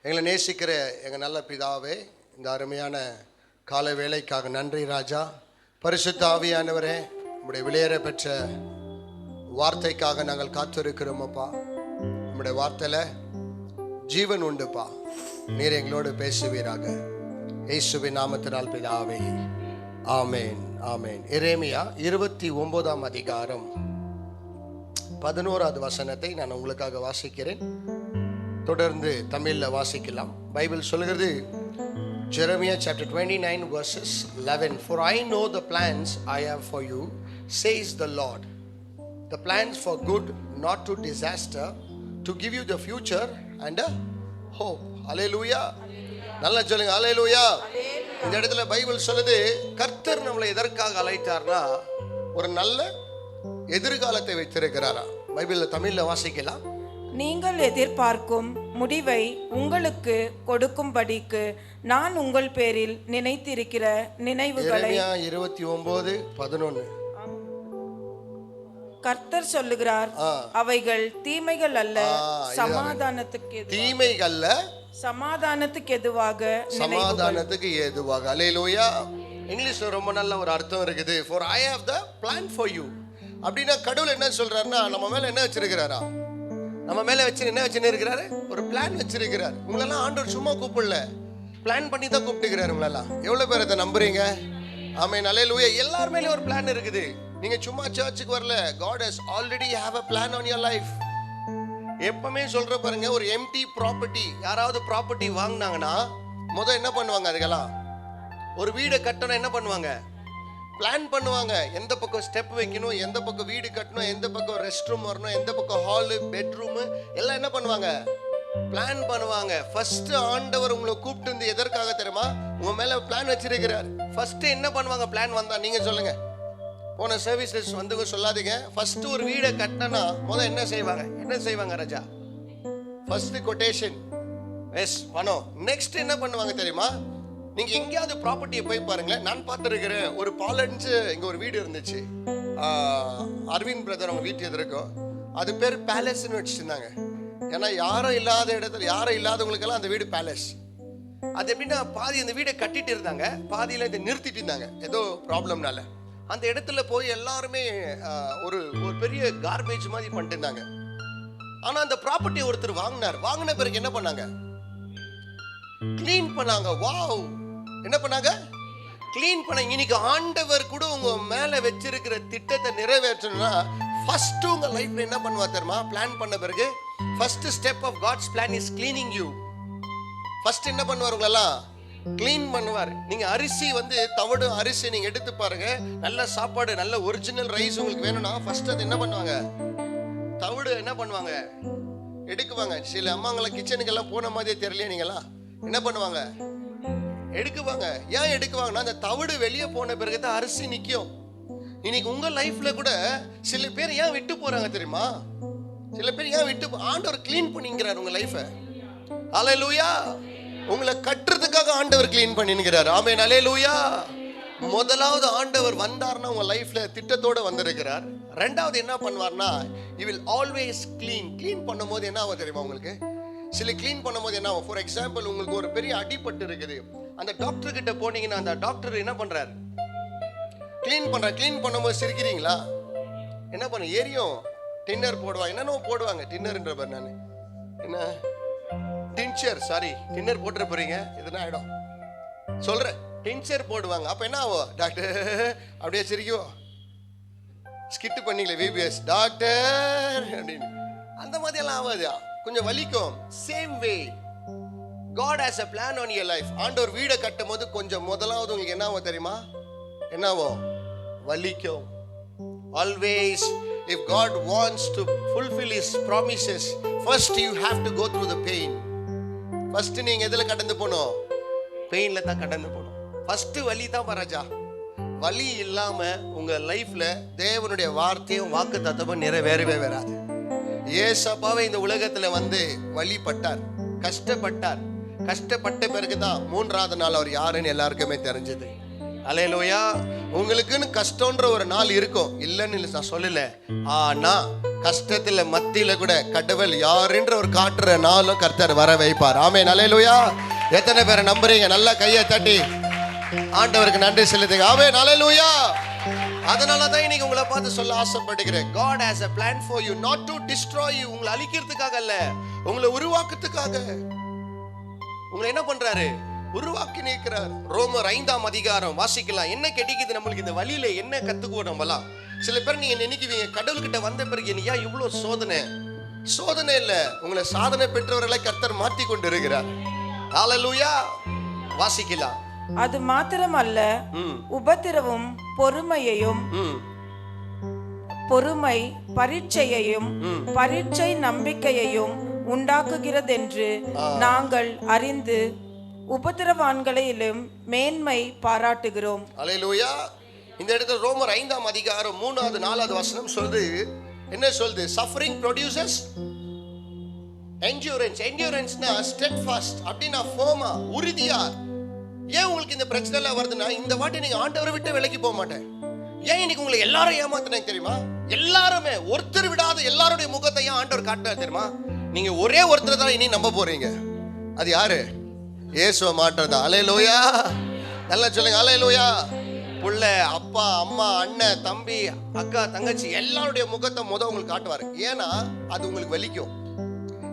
எங்களை நேசிக்கிற எங்கள் நல்ல பிதாவே, இந்த அருமையான காலை வேளைக்காக நன்றி ராஜா. பரிசுத்த ஆவியானவரே, உம்முடைய விலையேற பெற்ற வார்த்தைக்காக நாங்கள் காத்திருக்கிறோம் அப்பா. உம்முடைய வார்த்தையில் ஜீவன் உண்டுப்பா. நீர் எங்களோடு பேசுவீராக. இயேசுவின் நாமத்தினால் பிதாவே, ஆமேன் ஆமேன். எரேமியா 29ஆம் அதிகாரம் 11வது வசனத்தை நான் உங்களுக்காக வாசிக்கிறேன். தொடர்ந்து தமிழில் வாசிக்கலாம். பைபிள் சொல்கிறது, Jeremiah chapter 29 verses 11. For I know the plans I have for you, says the Lord, the plans for good, not to disaster, to give you the future and a hope. Hallelujah. நல்லா சொல்லுங்க, ஹalleluya. இந்த இடத்துல Bible சொல்லுது, கர்த்தர் நம்மளை எதற்காக அழைத்தார்னா ஒரு நல்ல எதிர்காலத்தை வைத்திருக்கிறாரா. பைபிளில் தமிழில் வாசிக்கலாம். நீங்கள் எதிர்பார்க்கும் முடிவை உங்களுக்கு கொடுக்கும்படிக்கு நான் உங்கள் பேரில் நினைத்திருக்கிற நினைவுகளை. 29:11 கர்த்தர் சொல்லுகிறார், அவைகள் தீமைகள் அல்ல, சமாதானத்துக்கு ஏதுவாக. அல்லேலூயா. இங்கிலீஷ்ல ரொம்ப நல்ல ஒரு அர்த்தம் இருக்குது. For I have the plan for you. அப்படின்னா கடவுள் என்ன சொல்றாருன்னா, நம்ம மேல என்ன வச்சிருக்கிறாரா? நம்ம மேல என்ன வச்சிருக்கிறாரு? ஒரு பிளான் வச்சிருக்கிறார். உங்களெல்லாம் ஆண்டவர் சும்மா கூப்பிடல, பிளான் பண்ணி தான் கூப்பிட்டுக்கிறாரு. உங்களெல்லாம் எவ்வளவு பேர் அதை நம்புறீங்க? ஆமென், அல்லேலூயா. எல்லார் மேலயும் ஒரு பிளான் இருக்குது. நீங்க சும்மா சர்ச்சுக்கு வரல. God has already have a plan on your life. எப்பவுமே சொல்ற பாருங்க, ஒரு எம்டி ப்ராப்பர்ட்டி, யாராவது ப்ராப்பர்ட்டி வாங்கினாங்கன்னா முதல்ல என்ன பண்ணுவாங்க? அதுக்கெல்லாம் ஒரு வீடை கட்டணும், என்ன பண்ணுவாங்க? பிளான் பண்ணுவாங்க. எந்த பக்கம் ஸ்டெப் வைக்கணும், எந்த பக்கம் வீடு கட்டணும், எந்த பக்கம் ரெஸ்ட் ரூம் வரணும், எந்த பக்கம் ஹாலு, பெட்ரூம் எல்லாம் என்ன பண்ணுவாங்க? பிளான் பண்ணுவாங்க. ஃபர்ஸ்ட் ஆண்டவர் உங்களை கூப்பிட்டு வந்து எதற்காக தெரியுமா? உங்க மேல பிளான் வச்சிருக்கிறார். ஃபர்ஸ்ட் என்ன பண்ணுவாங்க? பிளான் வந்தா நீங்க சொல்லுங்க. போன சர்வீசஸ் வந்து சொல்லாதீங்க. ஃபர்ஸ்ட் ஒரு வீடை கட்டினா முதல்ல என்ன செய்வாங்க ராஜா? ஃபர்ஸ்ட் கொட்டேஷன், எஸ், பணம். நெக்ஸ்ட் என்ன பண்ணுவாங்க தெரியுமா? நீங்க எங்கேயாவது ப்ராப்பர்ட்டியை போய் பாருங்களேன். நான் பார்த்துருக்கிறேன். ஒரு பாலன்ஸ் இங்க ஒரு வீடு இருந்துச்சு. அரவிந்த் பிரதர் அவங்க வீட்டு எதிர்க்கும். அது பேர் பேலஸ்ன்னு வச்சுருந்தாங்க. ஏன்னா யாரும் இல்லாத இடத்துல, யாரும் இல்லாதவங்களுக்கெல்லாம் அந்த வீடு பேலஸ். அது எப்படின்னா, பாதி அந்த வீடை கட்டிட்டு இருந்தாங்க, பாதியில இதை நிறுத்திட்டு இருந்தாங்க ஏதோ ப்ராப்ளம்னால. அந்த இடத்துல போய் எல்லாருமே ஒரு பெரிய கார்பேஜ் மாதிரி பண்ணிட்டு இருந்தாங்க. ஆனா அந்த ப்ராப்பர்ட்டி ஒருத்தர் வாங்கின பிறகு என்ன பண்ணாங்க? கிளீன் பண்ணாங்க. வாவ், என்ன பண்ணாங்க? கிளீன் பண்ணாங்க. இன்னைக்கு ஆண்டவர் கூட உங்க மேல வச்சிருக்கிற திட்டத்தை நிறைவேற்றணும்னா ஃபர்ஸ்ட் உங்க லைஃப்ல என்ன பண்ணுவா தெரியுமா? பிளான் பண்ண பிறகு first step of God's plan is cleaning you. First என்ன பண்ணுவார்? உங்களெல்லாம் கிளீன் பண்ணுவார். நீங்க அரிசி தவிடு அரிசி நீங்க எடுத்து பாருங்க. நல்ல சாப்பாடு, நல்ல ஒரிஜினல் ரைஸ் உங்களுக்கு வேணும்னா ஃபர்ஸ்ட் அது என்ன பண்ணுவாங்க? தவிடு என்ன பண்ணுவாங்க? எடுக்குவாங்க. சில அம்மாங்களாம் கிச்சனுக்கு எல்லாம் போன மாதிரியே தெரியலையே. நீங்களா என்ன பண்ணுவாங்க? எடுக்குவாங்க. ஏன் எடுக்குவாங்கன்னா, அந்த தவிடு வெளியே போன பிறகு தான் அரிசி நிற்கும். இன்னைக்கு உங்க லைஃப்ல கூட சில பேர் ஏன் விட்டு போறாங்க தெரியுமா? சில பேர் ஏன் ஆண்டவர் கிளீன் பண்ணிக்கிறார் உங்க லைஃபை. அல்லேலூயா. உங்களை கட்டுறதுக்காக ஆண்டவர் கிளீன் பண்ணிக்கிறார். ஆமென், அல்லேலூயா. முதலாவது ஆண்டவர் வந்தார்னா உங்க லைஃப்ல திட்டத்தோட வந்திருக்கிறார். ரெண்டாவது என்ன பண்ணுவார்னா, he will always clean பண்ணும்போது என்ன ஆகும் தெரியுமா? உங்களுக்கு சில கிளீன் பண்ணும்போது என்ன ஆகும்? ஃபார் எக்ஸாம்பிள், உங்களுக்கு ஒரு பெரிய அடிபட்டு இருக்குது. அந்த டாக்டர் கிட்ட போனீங்கன்னா அந்த டாக்டர் என்ன பண்றாரு? கிளீன் பண்ணும்போது சிரிக்கிறீங்களா? என்ன பண்ண ஏரியும்? டின்னர் போடுவாங்க. என்னென்ன போடுவாங்க? டின்னர்ன்ற பேர் நான் என்ன டின்ச்சர், சாரி, டின்னர் போட்டுற போறீங்க. எதுனா ஆயிடும் சொல்றேன். டின்ச்சர் போடுவாங்க. அப்ப என்ன ஆகும்? டாக்டர் அப்படியே சிரிக்கும். ஸ்கிட் பண்ணீங்களே விபிஎஸ் டாக்டர் அப்படின்னு. அந்த மாதிரி எல்லாம் ஆகாது, கொஞ்சம் வலிக்கும். Same way God has a plan on your life. ஆண்டவர் வீடை கட்டும் போது கொஞ்சம் முதலாவது உங்களுக்கு என்ன ஆகும் தெரியுமா? என்னவோ? வலிக்கும். Always, if God wants to fulfill his promises, first you have to go through the pain. First நீங்க எதுல கடந்து போகணும்? பெயின்ல தான் கடந்து போகணும். ஃபர்ஸ்ட் வலி தான் பராஜா. வலி இல்லாம உங்க லைஃப்ல தேவனுடைய வார்த்தையும் வாக்கு தத்தமும் நிறைவேறவே வராது. ஏசப்பாவே இந்த உலகத்துல வழிபட்டார், கஷ்டப்பட்ட பிறகுதான் மூன்றாவது நாள் அவர் யாருன்னு எல்லாருக்குமே தெரிஞ்சது. அல்லேலூயா. உங்களுக்குன்னு கஷ்டம்ன்ற ஒரு நாள் இருக்கும், இல்லைன்னு நான் சொல்லல. ஆனா கஷ்டத்துல மத்தியில கூட கடவுள் யாருன்ற ஒரு காட்டுற நாளும் கர்த்தர் வர வைப்பார். ஆமென், அல்லேலூயா. எத்தனை பேரை நம்புறீங்க? நல்லா கையை தட்டி ஆண்டவருக்கு நன்றி செலுத்துங்க. ஆமென், அல்லேலூயா. அதனால தான் இன்னைக்கு உங்களை பார்த்து சொல்ல ஆசைப்படுகிறேன். God has a plan for you, not to destroy you. உங்களை அழிக்கிறதுக்காக அல்ல, உங்களை உருவாக்குறதுக்காக. உங்களை என்ன பண்றாரு? உருவாக்கி நிற்கிறார். ரோமர் 5ஆம் அதிகாரம் வாசிக்கலாம். என்ன கிடைக்குது நம்மளுக்கு இந்த வழியில? என்ன கத்துக்குவோம் நம்மலாம்? சில பேர் நீங்க நினைக்குவீங்க, கடவுள்கிட்ட வந்த பிறகு நீ ஏன் இவ்வளவு சோதனை? சோதனை இல்ல, உங்களை சாதனை பெற்றவர்களை கர்த்தர் மாற்றி கொண்டு இருக்கிறார். ஹalleluya. வாசிக்கலாம். அது மாத்திரமல்ல, உபத்திரவும் பொறுமையையும், பொறுமை பரீட்சையையும், பரீட்சை நம்பிக்கையையும் உண்டாக்குகிறதென்று நாங்கள் அறிந்து உபத்திரவான்களிலும் மேன்மை பாராட்டுகிறோம். அல்லேலூயா. இந்த இடத்துல ரோமர் 5ஆம் அதிகாரம் 3வது 4வது வசனம் சொல்லுது. என்ன சொல்லுது? Suffering produces endurance. என்ட்யூரன்ஸ்னா ஸ்டெட்ஃபாஸ்ட், அப்படின்னா ஃபோமா, உறுதியா. ஏன் உங்களுக்கு இந்த பிரச்சனை எல்லாம் வருதுன்னா, இந்த வாட்டி நீங்க ஆண்டவரை விட்டு விலகி போக மாட்டேன். ஏன் இன்னைக்கு உங்களை எல்லாரும் ஏமாத்தினாங்க தெரியுமா? எல்லாருமே, ஒருத்தர் விடாத எல்லாருடைய முகத்தை ஏன் ஆண்டவர் காட்டினார் தெரியுமா? நீங்க ஒரே ஒருத்தர் தான் இனி நம்ப போறீங்க. அது யாரு? இயேசுவை மாற்றதா. அல்லேலூயா. நல்லா சொல்லுங்க, அல்லேலூயா. புள்ள, அப்பா, அம்மா, அண்ணன், தம்பி, அக்கா, தங்கச்சி எல்லாருடைய முகத்தை உங்களுக்கு காட்டுவாரு. ஏன்னா அது உங்களுக்கு வலிக்கும்.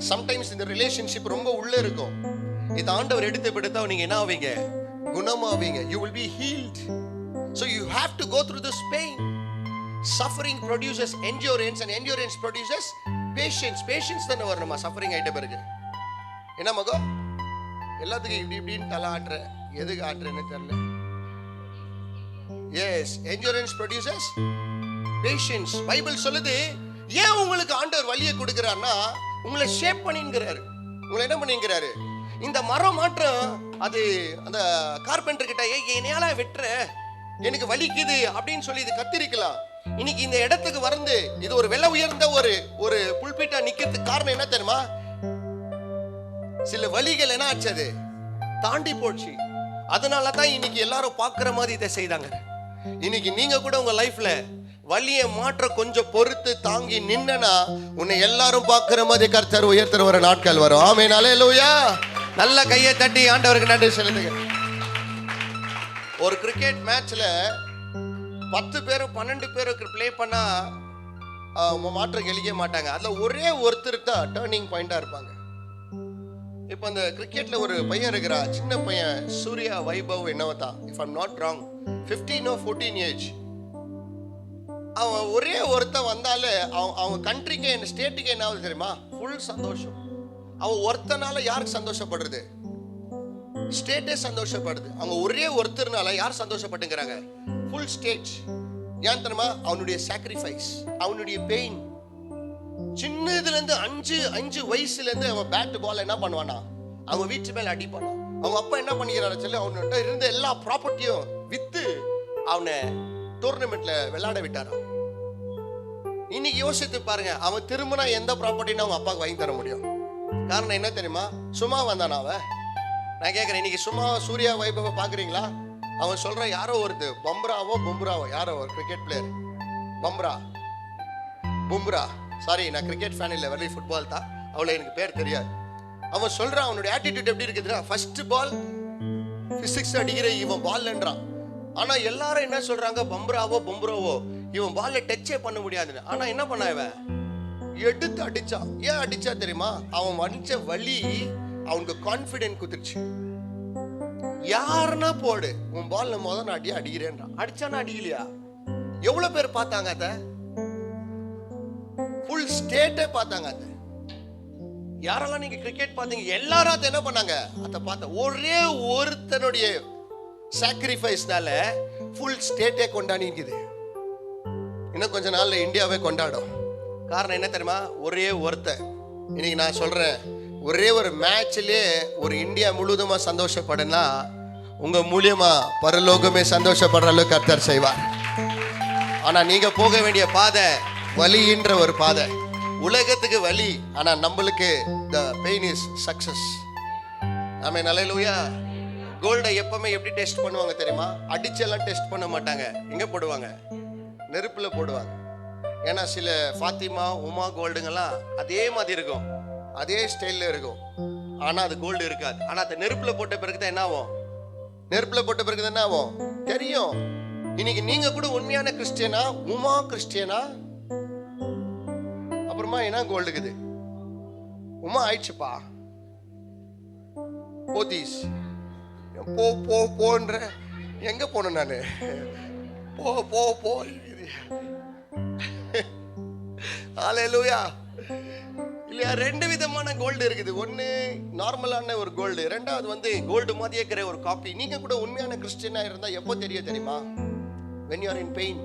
சம்டைம்ஸ் இந்த ரிலேஷன்ஷிப் ரொம்ப உள்ள இருக்கும். இது ஆண்டவர் எடுத்து நீங்க என்ன ஆவீங்க? குணமாவீங்க. You will be healed. So you have to go through this pain. Suffering produces endurance and endurance produces patience. Patience தானே வரணுமா சஃபரிங் ஆயிட்ட பிறகு? என்ன மகோ எல்லாத்துக்கும் இப்படி இப்படின்னு தலை ஆட்டுற, எதுக்கு ஆட்டுறேன்னு தெரியல. Yes, endurance produces patience. Bible சொல்லுது, ஏன் உங்களுக்கு ஆண்டவர் வலியை கொடுக்கிறார்னா, உங்களை ஷேப் பண்ணிங்கிறாரு. உங்களை என்ன பண்ணிங்கிறாரு? இந்த மரம் மாற்றம், அது அந்த கார்பெண்டர் கிட்ட என்னையால வெட்டுற, எனக்கு வலிக்குது அப்படின்னு சொல்லி இது கத்திரிக்கலாம். இன்னைக்கு இந்த இடத்துக்கு வந்து இது ஒரு விலை உயர்ந்த ஒரு புல்பீட்டா நிக்கிறதுக்கு காரணம் என்ன தெரியுமா? சில வலிகள் என்ன ஆச்சு, அது தாண்டி போச்சு. அதனால தான் இன்னைக்கு எல்லாரும் பார்க்குற மாதிரி இதை செய்தாங்க. இன்னைக்கு நீங்க கூட உங்க லைஃப்ல வலியை மாற்ற கொஞ்சம் பொறுத்து தாங்கி நின்னா, உன்னை எல்லாரும் பார்க்குற மாதிரி கர்த்தர் உயர்த்துற ஒரு நாட்கள் வரும். ஆமென், அல்லேலூயா. நல்ல கையை தட்டி ஆண்டவருக்கு நன்றி செலுத்துங்க. ஒரு கிரிக்கெட் மேட்ச்ல 10 பேரும் 12 பேருக்கு ப்ளே பண்ணா மாற்ற கெளிக்க மாட்டாங்க. அதுல ஒரே ஒருத்தர் தான் டர்னிங் பாயிண்டா இருப்பாங்க. இப்போ அந்த கிரிக்கெட்ல ஒரு பையன் இருக்கிறா, சின்ன பையன், சூர்யா வைபவ் என்னவா, if I'm not wrong, 15 or 14 age. அவன் ஒரே ஒருத்தன் வந்தாலே அவங்க கண்ட்ரிக்கு, என் ஸ்டேட்டுக்கு என்ன ஆகுது தெரியுமா? ஃபுல் சந்தோஷம். அவன் ஒருத்தனால யாருக்கு சந்தோஷப்படுறது? ஸ்டேட்டே சந்தோஷப்படுது. அவங்க ஒரே ஒருத்தர்னால யார் சந்தோஷப்பட்டுங்கிறாங்க? Full state. ஏன் தெரியுமா? அவனுடைய சாக்ரிஃபைஸ், அவனுடைய பெயின். சின்னதுல இருந்து 5 வயசுல இருந்து அவன் பேட் பால் என்ன பண்ணுவானா, அவங்க வீட்டு மேல அடிப்பானா. அவங்க அப்பா என்ன பண்ணிக்கிறாரு சொல்லி, அவன்கிட்ட இருந்த எல்லா ப்ராப்பர்ட்டியும் வித்து அவனை டோர்னமெண்ட்ல விளையாட விட்டாராம். இன்னைக்கு யோசித்து பாருங்க, அவன் திரும்பினா எந்த ப்ராப்பர்ட்டின்னு அவங்க அப்பாவுக்கு வாங்கி தர முடியும்? காரணம் என்ன தெரியுமா? சும்மா வந்தானா அவன். நான் கேட்கிறேன், இன்னைக்கு சும்மா சூர்யா வைபவ பாக்குறீங்களா? அவன் சொல்றான், யாரோ ஒருத்தர் பும்ராவோ யாரோ ஒரு கிரிக்கெட் பிளேயர், பும்ரா, சாரி நான் கிரிக்கெட் ஃபேன் இல்லை, வெள்ளி ஃபுட்பால் தான், அவ்வளோ எனக்கு பேர் தெரியாது. அவன் சொல்றான், அவனுடைய ஆட்டிடியூட் எப்படி இருக்குதுன்னா, ஃபர்ஸ்ட் பால் பிசிக்ஸ் அடிக்கிற இவன் பால்ன்றான். ஆனா எல்லாரும் என்ன சொல்றாங்க, பும்ராவோ இவன் பால்ல டச்சே பண்ண முடியாதுன்னு. ஆனா என்ன பண்ண, இவன் எடுத்து அடிச்சான். ஏன் அடிச்சா தெரியுமா? அவன் அடிச்ச வலி அவனுக்கு கான்பிடென்ட் குத்துருச்சு. யாருன்னா போடு, உன் பால்ல முதல் நான் அடிக்கிறேன்றான். அடிச்சானா அடிக்கலையா? எவ்வளவு பேர் பார்த்தாங்க அத? ஃபுல் ஸ்டேட்டே பார்த்தாங்க அத. யாரெல்லாம் நீங்க கிரிக்கெட் பார்த்தீங்க, எல்லாரும் அதை என்ன பண்ணாங்க, அதை பார்த்த. ஒரே ஒருத்தனுடைய சாக்ரிஃபைஸ்னால ஃபுல் ஸ்டேட்டே கொண்டாடிக்குது. இன்னும் கொஞ்ச நாள்ல இந்தியாவே கொண்டாடும். காரணம் என்ன தெரியுமா? ஒரே ஒருத்தன். இன்னைக்கு நான் சொல்றேன், ஒரே ஒரு மேட்ச்லயே ஒரு இந்தியா முழுவதுமா சந்தோஷப்படுனா, உங்க மூலியமா பரலோகமே சந்தோஷப்படுற அளவுக்கு கர்த்தர் செய்வார். ஆனா நீங்க போக வேண்டிய பாதை வலின்ற ஒரு பாதை. உலகத்துக்கு வலி, ஆனா நம்மளுக்கு the pain is success. ஆமென், அல்லேலூயா. கோல்டை எப்பவுமே எப்படி டெஸ்ட் பண்ணுவாங்க தெரியுமா? அடிச்செல்லாம் டெஸ்ட் பண்ண மாட்டாங்க. எங்க போடுவாங்க? நெருப்புல போடுவாங்க. ஏன்னா சில ஃபாத்திமா உமா கோல்டுங்கெல்லாம் அதே மாதிரி இருக்கும், அதே ஸ்டைலில் இருக்கும், ஆனால் அது கோல்டு இருக்காது. ஆனால் அதை நெருப்பில் போட்ட பிறகு தான் என்ன ஆகும்? நெருப்பில் போட்ட பிறகு தான் என்ன ஆகும் தெரியும். இன்னைக்கு நீங்க கூட உண்மையான கிறிஸ்டியனா, உமா கிறிஸ்டியனா, அப்புறமா என்ன கோல்டுக்குது? உமா ஆயிடுச்சுப்பா, போதீஸ் போ போ போன்ற எங்க போனேன் நானு? போ போ போ. ஹalleluya. இல்லையா? ரெண்டு விதமான கோல்டு இருக்குது. ஒன்று நார்மலான ஒரு கோல்டு, ரெண்டாவது வந்து கோல்டு மாதிரியே இருக்கிற ஒரு காப்பி. நீங்க கூட உண்மையான கிறிஸ்டியனா இருந்தா எப்போ தெரிய தெரியுமா? when you are in pain.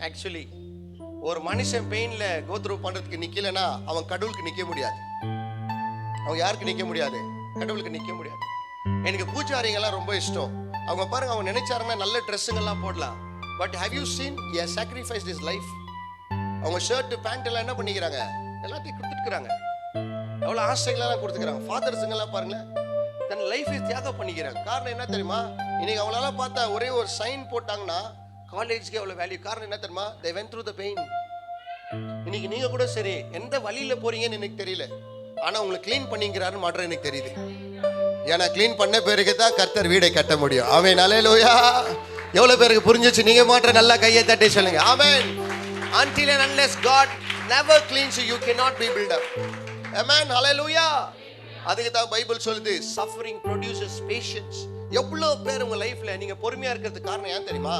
Actually ஒரு மனுஷன் பெயின்ல கோ த்ரூ பண்றதுக்கு நிக்கலனா அவன் கடவுளுக்கு நிக்க முடியாது. அவன் யாருக்கு நிக்க முடியாது? கடவுளுக்கு நிக்க முடியாது. எனக்கு பூஜாரிங்கெல்லாம் ரொம்ப இஷ்டம். அவங்க பாருங்க, அவங்க நினைச்சாருன்னா நல்ல ட்ரெஸ்ஸுங்கெல்லாம் போடலாம். But have you seen he sacrificed his life? அவங்க ஷர்ட் பேண்ட் எல்லாம் என்ன பண்ணிக்கிறாங்க? எல்லாத்தையும் கொடுத்துருக்குறாங்க. எவ்வளோ ஆசைகளெல்லாம் கொடுத்துக்கிறாங்க. ஃபாதர்ஸுங்கெல்லாம் பாருங்களேன், தன் லைஃபை தியாகம் பண்ணிக்கிறாங்க. காரணம் என்ன தெரியுமா? இன்னைக்கு அவங்களால பார்த்தா ஒரே ஒரு சைன் போட்டாங்கன்னா காலேஜ்க்கு எவ்வளோ வேல்யூ. காரணம் என்ன தெரியுமா? they went through the pain. இன்னைக்கு நீங்க கூட சரி எந்த வழியில போறீங்கன்னு எனக்கு தெரியல, ஆனா உங்களை க்ளீன் பண்ணிக்கிறாருன்னு மாற்றம் எனக்கு தெரியுது. ஏன்னா க்ளீன் பண்ண பேருக்கு தான் கர்த்தர் வீடை கட்ட முடியும். ஆமென், ஹல்லேலூயா. எவ்வளவு பேருக்கு புரிஞ்சிச்சு? நீங்க மாற்ற நல்லா கையை தட்டி சொல்லுங்க ஆமென். Until and unless God never cleans you, you cannot be built up. Amen, hallelujah. அதுக்கு தான் பைபிள் சொல்லுது, suffering produces patience. எவ்வளவு பேர் உங்க லைஃப்ல நீங்க பொறுமையா இருக்கிறதுக்கு காரணம் ஏன் தெரியுமா?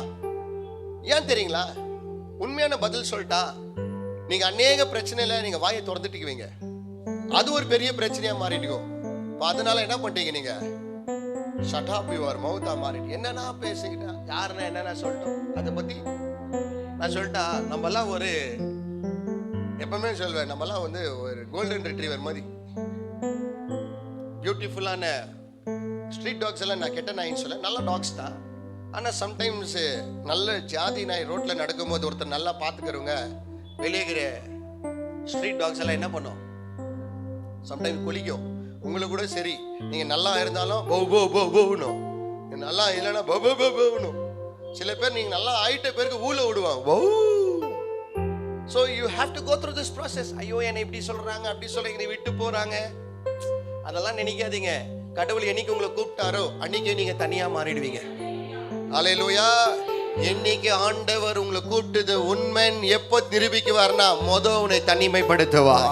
ஏன் தெரியுங்களா? உண்மையான பதில் சொல்லிட்டா நீங்க அநேக பிரச்சனையில நீங்க வாயை திறந்துட்டுக்குவீங்க, அது ஒரு பெரிய பிரச்சனையா மாறிடுக்கும். அதனால என்ன பண்ணிட்டீங்க? நீங்க shut up your mouth மாறிட்டு என்னன்னா பேசிக்கிட்டா யாருன்னா என்னன்னா சொல்லிட்டோம். அதை பத்தி நான் சொல்லிட்டா நம்மலாம் ஒரு எப்பவுமே சொல்வேன், நம்மலாம் வந்து ஒரு கோல்டன் ரிட்ரீவர் மாதிரி பியூட்டிஃபுல்லான ஸ்ட்ரீட் டாக்ஸ் எல்லாம் நான் கெட்ட நாயின்னு சொல்ல, நல்ல டாக்ஸ் தான். ஆனால் சம்டைம்ஸ் நல்ல ஜாதி நாய் ரோட்டில் நடக்கும்போது ஒருத்தர் நல்லா பார்த்துக்கிறவங்க வெளியேகிற ஸ்ட்ரீட் டாக்ஸ் எல்லாம் என்ன பண்ணும்? சம்டைம்ஸ் குளிக்கும். உங்களுக்கு கூட சரி, நீங்கள் நல்லா இருந்தாலும் போ போ போ போகணும், நல்லா இல்லைன்னா போ போ போ போகணும். சில பேர் நீங்கள் நல்லா ஆயிட்ட பேருக்கு ஊழ விடுவாங்க. So you have to go through this process. ஐயோ என்னை இப்படி சொல்கிறாங்க அப்படி சொல்கிறீங்க, நீ விட்டு போகிறாங்க, அதெல்லாம் நினைக்காதீங்க. கடவுள் என்னைக்கு உங்களை கூப்பிட்டாரோ அன்னைக்கே நீங்கள் தனியாக மாறிடுவீங்க. ஹல்லேலூயா. என்னைக்கு ஆண்டவர் உங்களை கூப்பிட்டது உண்மைன்னு எப்போ நிரூபிக்குவார்னா உன்னை தனிமைப்படுத்துவார்.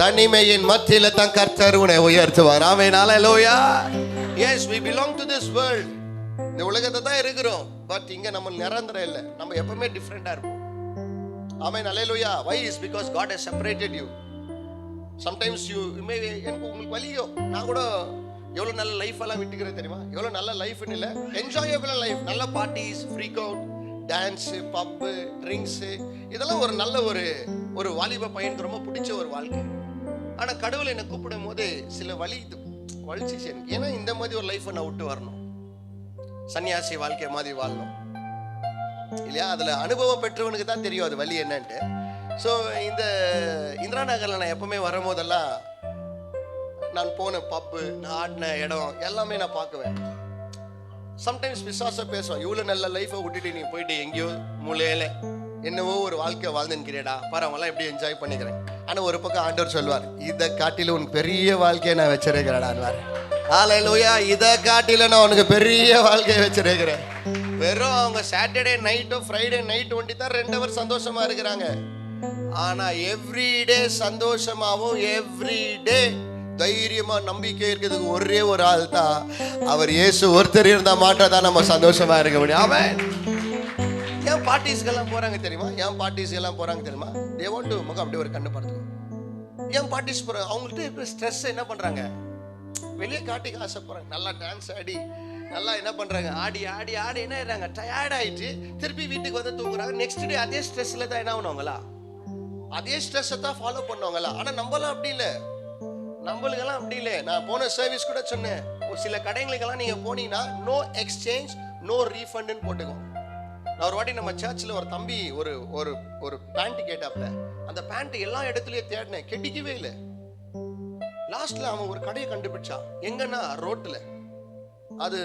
தனிமையின் மத்தியில தான் கர்த்தர் உன்னை உயர்த்துவார். ஆமென், ஹல்லேலூயா. Yes, we belong to this world. இந்த உலகத்தை தான் இருக்கிறோம், பட் இங்க நம்ம நிரந்தரம் இல்லை, நம்ம எப்பவுமே டிஃப்ரெண்டா இருப்போம். ஆமென், ஹல்லேலூயா. Why is because God has separated you. Sometimes you may எனக்கு உங்களுக்கு வலியோ, நான் கூட எவ்வளோ நல்ல லைஃப் எல்லாம் விட்டுக்கிறேன் தெரியுமா? எவ்வளோ நல்ல லைஃப்னு இல்லை, என்ஜாயபிள் லைஃப், நல்ல பார்ட்டிஸ், ஃப்ரீக் அவுட், டான்ஸு, பப்பு, ட்ரிங்க்ஸு, இதெல்லாம் ஒரு நல்ல ஒரு வாலிப பையனுக்கு ரொம்ப பிடிச்ச ஒரு வாழ்க்கை. ஆனால் கடவுள் என்னை கூப்பிடும் போது சில வலிச்சிச்சு எனக்கு. ஏன்னா இந்த மாதிரி ஒரு லைஃப்பை நான் விட்டு வரணும், சன்னியாசி வாழ்க்கை மாதிரி வாழணும் இல்லையா? அதில் அனுபவம் பெற்றவனுக்கு தான் தெரியும் அது வலி என்னன்ட்டு. ஸோ இந்த இந்திரா நகரில் நான் எப்பவுமே வரும்போதெல்லாம் நான் போன பப்பு, நான் ஆடின இடம் எல்லாமே நான் பார்க்குவேன். சம்டைம்ஸ் விசுவாச பேசுவேன், இவ்வளோ நல்ல லைஃப்பை விட்டுட்டு நீ போயிட்டு எங்கேயோ மூலையில என்னவோ ஒரு வாழ்க்கை வாழ்ந்துக்கிறேடா பாரு, அவங்களாம் எப்படி என்ஜாய் பண்ணிக்கிறேன். ஆனால் ஒரு பக்கம் ஆண்டவர் சொல்வார், இதை காட்டில உனக்கு பெரிய வாழ்க்கையை நான் வச்சிருக்கிறேடான்வார். ஹல்லேலூயா. இதை காட்டில நான் உனக்கு பெரிய வாழ்க்கையை வச்சிருக்கிறேன். வெறும் அவங்க சாட்டர்டே நைட்டோ ஃப்ரைடே நைட் ஒண்டி தான் 2 hours சந்தோஷமா இருக்கிறாங்க. ஆனா எவ்ரிடே சந்தோஷமாவும் எவ்ரிடே தைரியமா நம்பிக்கை இருக்கிறதுக்கு ஒரே ஒரு ஆள் தான், அவர் இயேசு ஒருத்தர் இருந்தா மாட்டதான் நம்ம சந்தோஷமா இருக்க முடியும். அவன் ஏன் பார்ட்டிஸ்க்கெல்லாம் போறாங்க தெரியுமா? ஏன் பார்ட்டிஸ்க்கு எல்லாம் போறாங்க தெரியுமா? தே வாண்ட் டு முகம் அப்படி ஒரு கண்ணு பார்த்துக்கோ. ஏன் பார்ட்டிஸ் போறாங்க? அவங்கள்ட்ட இருக்கிற ஸ்ட்ரெஸ் என்ன பண்றாங்க? வெளியே காட்டிக்க ஆசைப்படுறாங்க. நல்லா டான்ஸ் ஆடி நல்லா என்ன பண்றாங்க? ஆடி ஆடி ஆடி என்ன ஆயிடுறாங்க? டயர்ட் ஆயிட்டு திருப்பி வீட்டுக்கு வந்து தூங்குறாங்க. நெக்ஸ்ட் டே அதே ஸ்ட்ரெஸ்ல தான் என்ன ஆகுவாங்களா? அதே ஸ்ட்ரெஸ்ஸை தான் ஃபாலோ பண்ணுவாங்களா? ஆனா நம்மளாம் அப்படி இல்லை, நம்மளுக்கெல்லாம் அப்படி இல்லை. நான் போன சர்வீஸ் கூட சொன்னேன், ஒரு சில கடைகளுக்கெல்லாம் நீங்க போனீங்கன்னா நோ எக்ஸ்சேஞ்ச் நோ ரீஃபண்டுன்னு போட்டுக்கோ. நான் ஒரு வாட்டி நம்ம சர்ச்சில் ஒரு தம்பி ஒரு ஒரு ஒரு பேண்ட் கேட்டாப்ல, அந்த பேண்ட் எல்லா இடத்துலயும் தேடினேன், கிடைக்கவே இல்லை. லாஸ்ட்ல அவன் ஒரு கடையை கண்டுபிடிச்சான். எங்கன்னா ரோட்ல அது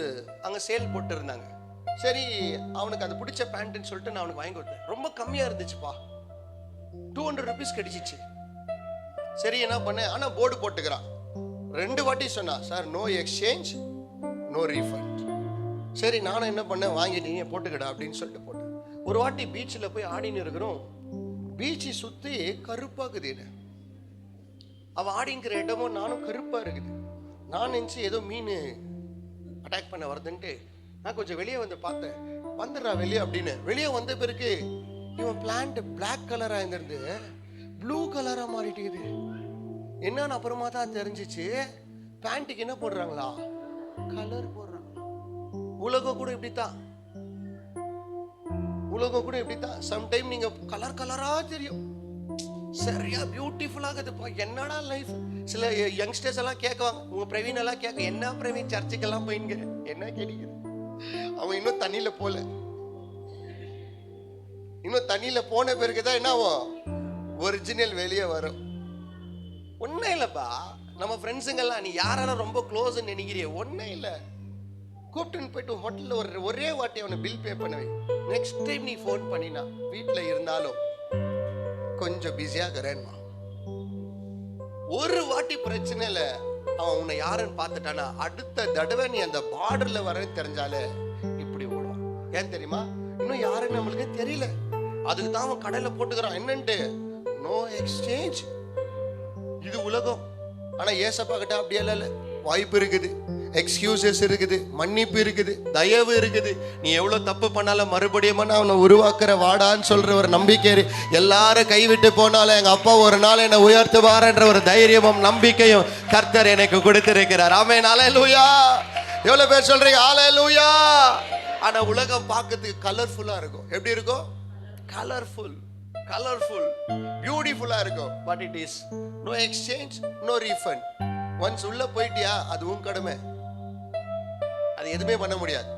அங்க சேல் போட்டு இருந்தாங்க. சரி அவனுக்கு அது பிடிச்ச பேண்ட்னு சொல்லிட்டு நான் அவனுக்கு வாங்கி கொடுத்தேன். ரொம்ப கம்மியா இருந்துச்சுப்பா. 200 rupees கிடைச்சிச்சு. சரி என்ன பண்ணேன், ஆனா போர்டு போட்டுக்கிறான். 2 வாட்டி சொன்னா, sir no exchange no refund. சரி நானும் என்ன பண்ணேன், வாங்கிட்டீங்க போட்டுக்கடா அப்படின்னு சொல்லிட்டு போட்டேன். ஒரு வாட்டி பீச்சில் போய் ஆடின்னு இருக்கிறோம். பீச்சு சுற்றி கருப்பாக்குது. அவன் ஆடிங்கிற இடமும் நானும் கருப்பா இருக்குது. நான் நினச்சி ஏதோ மீன் அட்டாக் பண்ண வருதுன்ட்டு நான் கொஞ்சம் வெளியே வந்து பார்த்தேன். வந்துடுறா வெளியே அப்படின்னு. வெளியே வந்த பிறகு இவன் பிளான்ட் பிளாக் கலரா இருந்திருந்து ப்ளூ கலரா மாறிட்டுது. என்னன்னு அப்புறமா தான் தெரிஞ்சிச்சு, பேண்ட்டுக்கு என்ன போடுறாங்களா, கலர் போடுறாங்க. உலகம் கூட இப்படித்தான், உலகம் கூட இப்படித்தான். சம்டைம் நீங்க கலர் கலரா தெரியும், சரியா பியூட்டிஃபுல்லாகுதுப்பா, என்னடா லைஃப். சில யங்ஸ்டர்ஸ் எல்லாம் கேட்குவாங்க, உங்க பிரவீன் எல்லாம் கேட்க, என்ன பிரவீன் சர்ச்சுக்கெல்லாம் போயிங்க என்ன கேட்டீங்க. அவன் இன்னும் தண்ணியில போல, இன்னும் தண்ணியில போன பிறகுதான் என்ன ஆகும், ஒரிஜினல் வெளியே வரும். ஒன்னும் இல்லப்பா, நம்ம ஃப்ரெண்ட்ஸுங்கெல்லாம் நீ யாரெல்லாம் ரொம்ப க்ளோஸ் நினைக்கிறிய, ஒன்னும் இல்லை, கூப்பிட்டுன்னு போயிட்டு ஹோட்டலில் ஒரே வாட்டி அவனை பில் பே பண்ணுவேன். நெக்ஸ்ட் டைம் நீ ஃபோன் பண்ணினா வீட்டில் இருந்தாலும் கொஞ்சம் பிஸியாகிறேன்மா, ஒரு வாட்டி பிரச்சனை இல்லை, அவன் உன்னை யாருன்னு பார்த்துட்டானா அடுத்த தடவை நீ அந்த பார்டர்ல வரன்னு தெரிஞ்சாலே இப்படி ஓடுவான். ஏன் தெரியுமா, இன்னும் யாருன்னு நம்மளுக்கு தெரியல. அதுக்கு தான் அவன் கடையில போட்டுக்கிறான் என்னன்ட்டு, நோ எக்ஸ்சேஞ்ச். இது உலகம். ஆனா ஏசப்பா கிட்ட அப்படியே இல்ல, வாய்ப்பு இருக்குது, எக்ஸ்கியூசஸ் இருக்குது, மன்னிப்பு இருக்குது, தயவு இருக்குது. நீ எவ்வளவு தப்பு பண்ணாலும் மறுபடியும் அவனை உருவாக்குற வாடான்னு சொல்ற ஒரு நம்பிக்கை. எல்லாரும் கைவிட்டு போனாலும் எங்க அப்பா ஒரு நாள் என்னை உயர்த்துவார்ன்ற ஒரு தைரியமும் நம்பிக்கையும் கர்த்தர் எனக்கு கொடுத்திருக்கிறார். ஆமென், அல்லேலூயா. எவ்வளவு பேர் சொல்றீங்க அல்லேலூயா. ஆனா உலகம் பார்க்கிறதுக்கு கலர்ஃபுல்லா இருக்கும். எப்படி இருக்கும், கலர்ஃபுல், கலர்ஃபுல், பியூட்டிஃபுல்லா இருக்கும். But it is no exchange no refund. Once உள்ள போயிட்டியா அது உன் கடமை, அது எதுவுமே பண்ண முடியாது.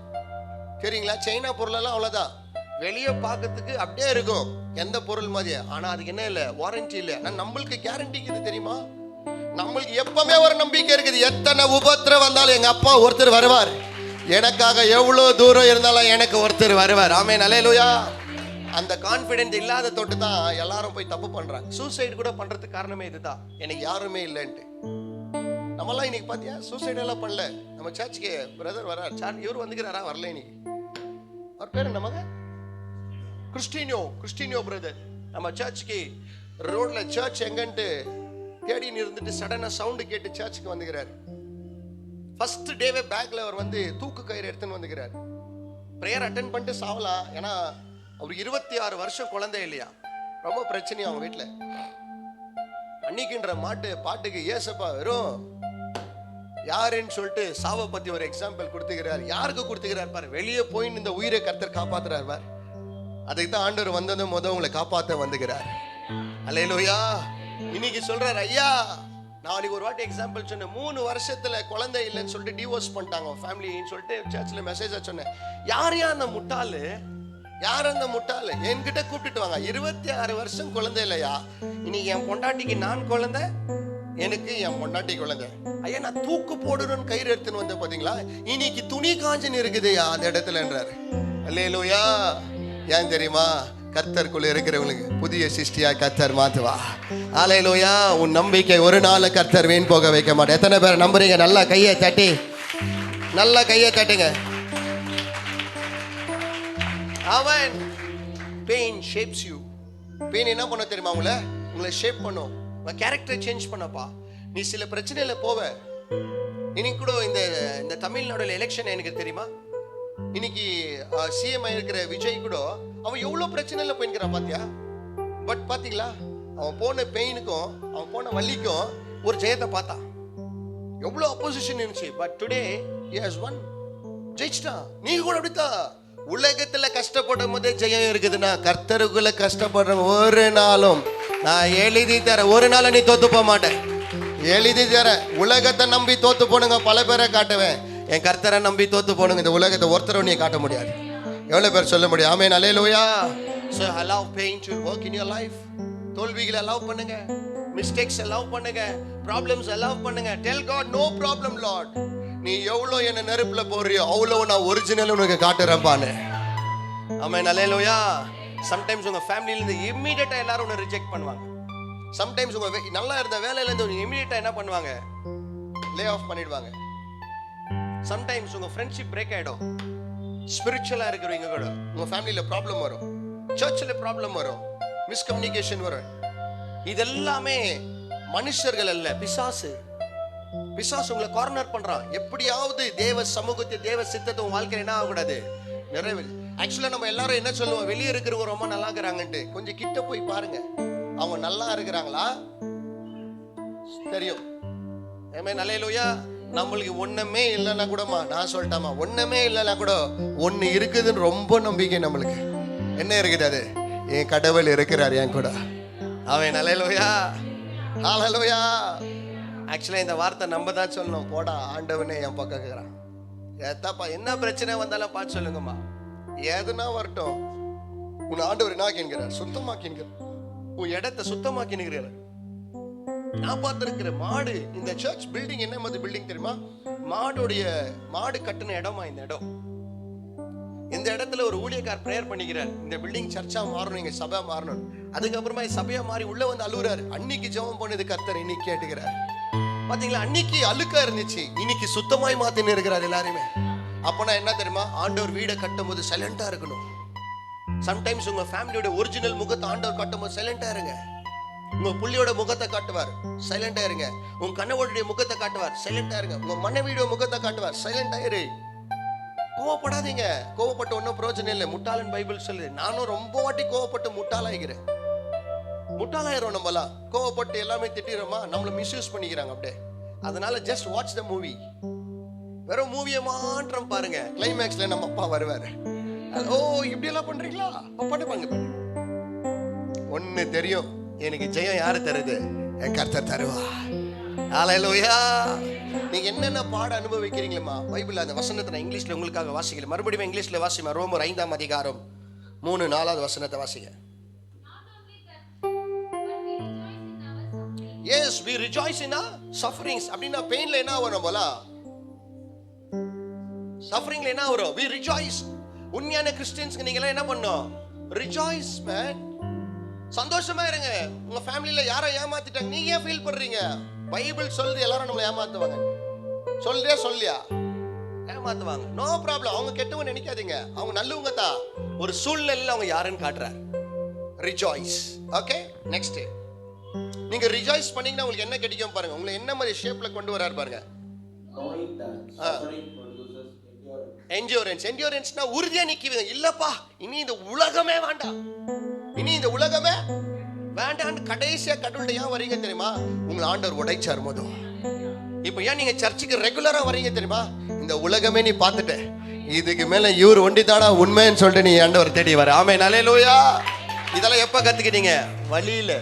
சரிங்களா, சைனா பொருள் எல்லாம் அவ்வளவுதான், வெளியே பார்க்கறதுக்கு அப்படியே இருக்கும் எந்த பொருள் மாதிரியே. ஆனா அதுக்கு என்ன இல்லை, வாரண்டி இல்லை. நம்மளுக்கு கேரண்டிக்கு தெரியுமா, நம்மளுக்கு எப்பவுமே ஒரு நம்பிக்கை இருக்குது. எத்தனை உபத்திரம் வந்தாலும் எங்க அப்பா ஒருத்தர் வருவார், எனக்காக எவ்வளவு தூரம் இருந்தாலும் எனக்கு ஒருத்தர் வருவார். ஆமென், அல்லேலூயா. அந்த கான்ஃபிடென்ட் இல்லாத தொட்டு தான் எல்லாரும் போய் தப்பு பண்றாங்க. சூசைடு கூட பண்றதுக்கு காரணமே இதுதான், எனக்கு யாருமே இல்லைன்ட்டு. நம்மலாம் இன்னைக்கு பாத்தியா சூசைட் எல்லாம் பண்ணல. நம்ம சர்ச்சுக்கு பிரதர் வரார், இவர் வந்துக்கிறாரா, வரல இன்னைக்கு. அவர் பேரு நமக்கு கிறிஸ்டினியோ பிரதர். நம்ம சர்ச்சுக்கு ரோட்ல சர்ச் எங்கன்ட்டு தேடின்னு இருந்துட்டு சடனா சவுண்டு கேட்டு சர்ச்சுக்கு வந்துக்கிறார். ஃபர்ஸ்ட் டேவே பேக்ல அவர் வந்து தூக்கு கயிறு எடுத்துன்னு வந்துக்கிறார். ப்ரேயர் அட்டென்ட் பண்ணிட்டு சாவலாம், ஏன்னா அவர் 26 வருஷம் குழந்தை இல்லையா, ரொம்ப பிரச்சனையா அவங்க வீட்டுல. அன்னைக்குன்ற பாட்டுக்கு ஏசப்பா வெறும் யாருன்னு சொல்லிட்டு சாவை பத்தி ஒரு எக்ஸாம்பிள் கொடுத்துக்கிறார். யாருக்கு கொடுத்துக்கிறார் பாரு, வெளியே போய் இந்த உயிரை கர்த்தர் காப்பாத்துறார் பார். அதுக்கு தான் ஆண்டவர் வந்ததும் உங்களை காப்பாத்த வந்துக்கிறார். அல்லேலூயா. இன்னைக்கு சொல்றாரு, ஐயா நான் ஒரு வாட்டி எக்ஸாம்பிள் சொன்னேன், 3 வருஷத்துல குழந்தை இல்லைன்னு சொல்லிட்டு டிவோர்ஸ் பண்ணிட்டாங்க ஃபேமிலின்னு சொல்லிட்டு சர்ச்ல மெசேஜா சொன்னேன். யாரையா அந்த முட்டாளு, யார் அந்த முட்டாளு, என்கிட்ட கூப்பிட்டுட்டு வாங்க. 26 வருஷம் குழந்தை இல்லையா, இன்னைக்கு என் பொண்டாட்டிக்கு நான் குழந்தை, எனக்கு என் பொண்டாட்டி குழந்தை. ஐயா நான் தூக்கு போடணும்னு கயிறு எடுத்துன்னு வந்தேன் பாத்தீங்களா, இன்னைக்கு துணி காஞ்சன்னு இருக்குதுயா அந்த இடத்துலன்றாரு. அல்லேலூயா. ஏன் தெரியுமா, கர்த்தருக்குள்ள இருக்கிறவங்களுக்கு புதிய சிருஷ்டியா கர்த்தர் மாத்துவா. அல்லேலூயா. உன் நம்பிக்கை ஒரு நாள் கர்த்தர் வீண் போக வைக்க மாட்டேன். எத்தனை பேர் நம்புறீங்க? நல்லா கையை தட்டி, நல்லா கையை தட்டுங்க. அவன் பெயின் ஷேப்ஸ் யூ. பெயின் என்ன பண்ண தெரியுமா, உங்களை ஷேப் பண்ணும், உங்க கேரக்டர் சேஞ்ச் பண்ணப்பா. நீ சில பிரச்சனையில போவ. இன்னைக்கு கூட இந்த தமிழ்நாடுல எலெக்ஷன் எனக்கு தெரியுமா, இன்னைக்கு சிஎம் இருக்கிற விஜய் கூட அவன் எவ்வளவு பிரச்சனையில போயிருக்கிறான் பாத்தியா. பட் பாத்தீங்களா, அவன் போன பெயினுக்கும் அவன் போன வலிக்கும் ஒரு ஜெயத்தை பார்த்தா. எவ்வளவு அப்போசிஷன் இருந்துச்சு, but today he has won, ஜெயிச்சிட்டான். நீங்க கூட அப்படித்தான். உலகத்துல கஷ்டப்படும் போதே ஜெயம் இருக்குதுன்னா, கர்த்தருக்குள்ள கஷ்டப்படுற ஒரு நாளும் நான் எழுதி தரேன், ஒரு நாள் நீ தோத்து போக மாட்டேன், எழுதி தரேன். உலகத்தை நம்பி தோத்து போனுங்க பல பேரை காட்டுவேன், என் கர்த்தரை நம்பி தோத்து போனுங்க இந்த உலகத்தை ஒருத்தரை நீ காட்ட முடியாது. எவ்வளவு பேர் சொல்ல முடியும்? ஆமென், அல்லேலூயா. So allow pain to work in your life. தோல்விகளை allow பண்ணுங்க, mistakes allow பண்ணுங்க, problems allow பண்ணுங்க. Tell God no problem Lord. நீ எவ்வளோ என்ன நெருப்புல போறியோ அவ்வளோ நான் ஒரிஜினல் உனக்கு காட்டுறேன்பான்னு. ஆமென், அல்லேலூயா. சம்டைம்ஸ் உங்க ஃபேமிலில இருந்து இமிடியேட்டா எல்லாரும் உன்னை ரிஜெக்ட் பண்ணுவாங்க. சம்டைம்ஸ் உங்க நல்லா இருந்த வேலையில இருந்து இமிடியேட்டா என்ன பண்ணுவாங்க, லே ஆஃப் பண்ணிடுவாங்க. சம்டைம்ஸ் உங்க ஃப்ரெண்ட்ஷிப் பிரேக் ஆயிடும். ஸ்பிரிச்சுவலா இருக்கிறவங்க கூட உங்க ஃபேமிலியில ப்ராப்ளம் வரும், சர்ச்சில் ப்ராப்ளம் வரும், மிஸ்கம்யூனிகேஷன் வரும். இதெல்லாமே மனுஷர்கள் அல்ல, பிசாசு. பிசாசு உங்களை கார்னர் பண்றான். எப்படியாவது தேவ சமூகத்தை, தேவ சித்தத்தை உங்க வாழ்க்கையில என்ன ஆகக்கூடாது, நிறைவே. ஆக்சுவலா நம்ம எல்லாரும் என்ன சொல்லுவோம், வெளியே இருக்கிறவங்க ரொம்ப நல்லா இருக்கிறாங்கன்ட்டு. கொஞ்சம் கிட்ட போய் பாருங்க, அவங்க நல்லா இருக்கிறாங்களா தெரியும். நல்லேலூயா. நம்மளுக்கு ஒண்ணுமே இல்லைன்னா கூடமா, நான் சொல்லட்டாமா, ஒண்ணுமே இல்லைன்னா கூட ஒண்ணு இருக்குதுன்னு ரொம்ப நம்பிக்கை நம்மளுக்கு. என்ன இருக்குது அது, என் கடவுள் இருக்கிறார் என் கூட. அவன் நல்லேலூயா, ஹல்லேலூயா. ஆக்சுவலா இந்த வார்த்தை நம்ம தான் சொல்லணும். போடா ஆண்டவனே என் பக்கம் இருக்கிறான். ஏத்தாப்பா என்ன பிரச்சனை வந்தாலும் பார்த்து சொல்லுங்கம்மா, ஏதுனா வரட்டும். உன் ஆண்டவர் என்ன கேட்கிறார், சுத்தமாக்கின்கிறார், உன் இடத்தை சுத்தமாக்கின்கிறார். நான் பார்த்திருக்கிற மாடு, இந்த சர்ச் பில்டிங் என்ன மாதிரி பில்டிங் தெரியுமா, மாடு கட்டின இடமா இந்த இடம். இந்த இடத்துல ஒரு ஊழியக்கார் பிரேயர் பண்ணிக்கிறார், இந்த பில்டிங் சர்ச்சா மாறணும், இங்க சபையா மாறணும். அதுக்கப்புறமா சபையா மாறி உள்ள வந்து அழுகுறாரு. அன்னைக்கு ஜெபம் பண்ணது கர்த்தர் இன்னைக்கு கேட்டுக்கிறார். பாத்தீங்களா, அன்னைக்கு அழுக்கா இருந்துச்சு, இன்னைக்கு சுத்தமாய் மாத்தின்னு இருக்கிறார் எல்லாருமே. அப்பனா என்ன தெரியுமா, ஆண்டவர் வீடை கட்டும் போது சைலண்டா இருக்கணும். சம்டைம்ஸ் உங்க ஃபேமிலியோட ஒரிஜினல் முகத்தை ஆண்டவர் கட்டும் போது சைலண்டா இருங்க. உங்க புள்ளியோட முகத்தை காட்டுவார், சைலண்டா இருங்க. உங்க கணவருடைய முகத்தை காட்டுவார், சைலண்டா இருங்க. உங்க மனைவியோட முகத்தை காட்டுவார், சைலண்டா இரு. கோவப்படாதீங்க. கோவப்பட்ட ஒன்னும் பிரயோஜனம் இல்லை. முட்டாளன் பைபிள் சொல்லுது. நானும் ரொம்ப வாட்டி கோவப்பட்டு முட்டாளாகிறேன். முட்டாளாயிரும் நம்மளாம். கோவப்பட்டு எல்லாமே திட்டிடுறோமா, நம்மள மிஸ்யூஸ் பண்ணிக்கிறாங்க அப்படியே. அதனால ஜஸ்ட் வாட்ச் த மூவி. வெறும் மூவியை மாற்றம் பாருங்க. கிளைமேக்ஸ்ல நம்ம அப்பா வருவாரு. ஓ இப்படி எல்லாம் பண்றீங்களா, பண்ணுவாங்க. ஒன்னு தெரியும், எனக்கு ஜெயம் யாரு தருது, என் கர்த்தர் தருவா. ஹல்லேலூயா. நீங்க என்னென்ன பாட அனுபவிக்கிறீங்களா, பைபிள் அந்த வசனத்தை நான் இங்கிலீஷ்ல உங்களுக்காக வாசிக்கல. மறுபடியும் இங்கிலீஷ்ல வாசிமா. ரோமர் 5ஆம் அதிகாரம் 3-4 வசனத்தை வாசிங்க. Yes, we rejoice in our sufferings. அப்படினா பெயின்ல என்ன வரும் போல, சஃபரிங்ல என்ன வரும், we rejoice. உண்மையான கிறிஸ்டியன்ஸ்க்கு நீங்க என்ன பண்ணணும், rejoice man. சந்தோஷமா இருங்க. உங்க ஃபேமிலில யாரை ஏமாத்திட்டாங்க, நீங்க ஏன் ஃபீல் பண்றீங்க? பைபிள் சொல்லுது எல்லாரும் நம்மள ஏமாத்துவாங்க. சொல்லியா ஏமாத்துவாங்க, நோ ப்ராப்ளம். அவங்க கெட்டவங்க நினைக்காதீங்க, அவங்க நல்லவங்க தான். ஒரு சூழ்நிலையில அவங்க யாருன்னு காட்டுறார். ரிஜாய்ஸ். Okay, next. நீங்க ரிஜாய்ஸ் பண்ணீங்கன்னா உங்களுக்கு என்ன கிடைக்கும் பாருங்க. உங்களை என்ன மாதிரி ஷேப்ல கொண்டு வராரு பாருங்க. என்டியூரன்ஸ். என்டியூரன்ஸ்னா உறுதியா நிக்குவீங்க. இல்லப்பா இனி இந்த உலகமே வேண்டாம், இனி இந்த உலகமே வேண்டான்னு கடைசியா கடவுள்கிட்ட ஏன் வரீங்க தெரியுமா, உங்களை ஆண்டவர் உடைச்சார் போதும். இப்போ ஏன் நீங்க சர்ச்சுக்கு ரெகுலரா வரீங்க தெரியுமா, இந்த உலகமே நீ பார்த்துட்ட, இதுக்கு மேல இவர் ஒண்டி தாடா உண்மைன்னு சொல்லிட்டு நீ ஆண்டவர் தேடி வர. ஆமென், அல்லேலூயா. இதெல்லாம் எப்ப கத்துக்கிட்டீங்க, வழியில,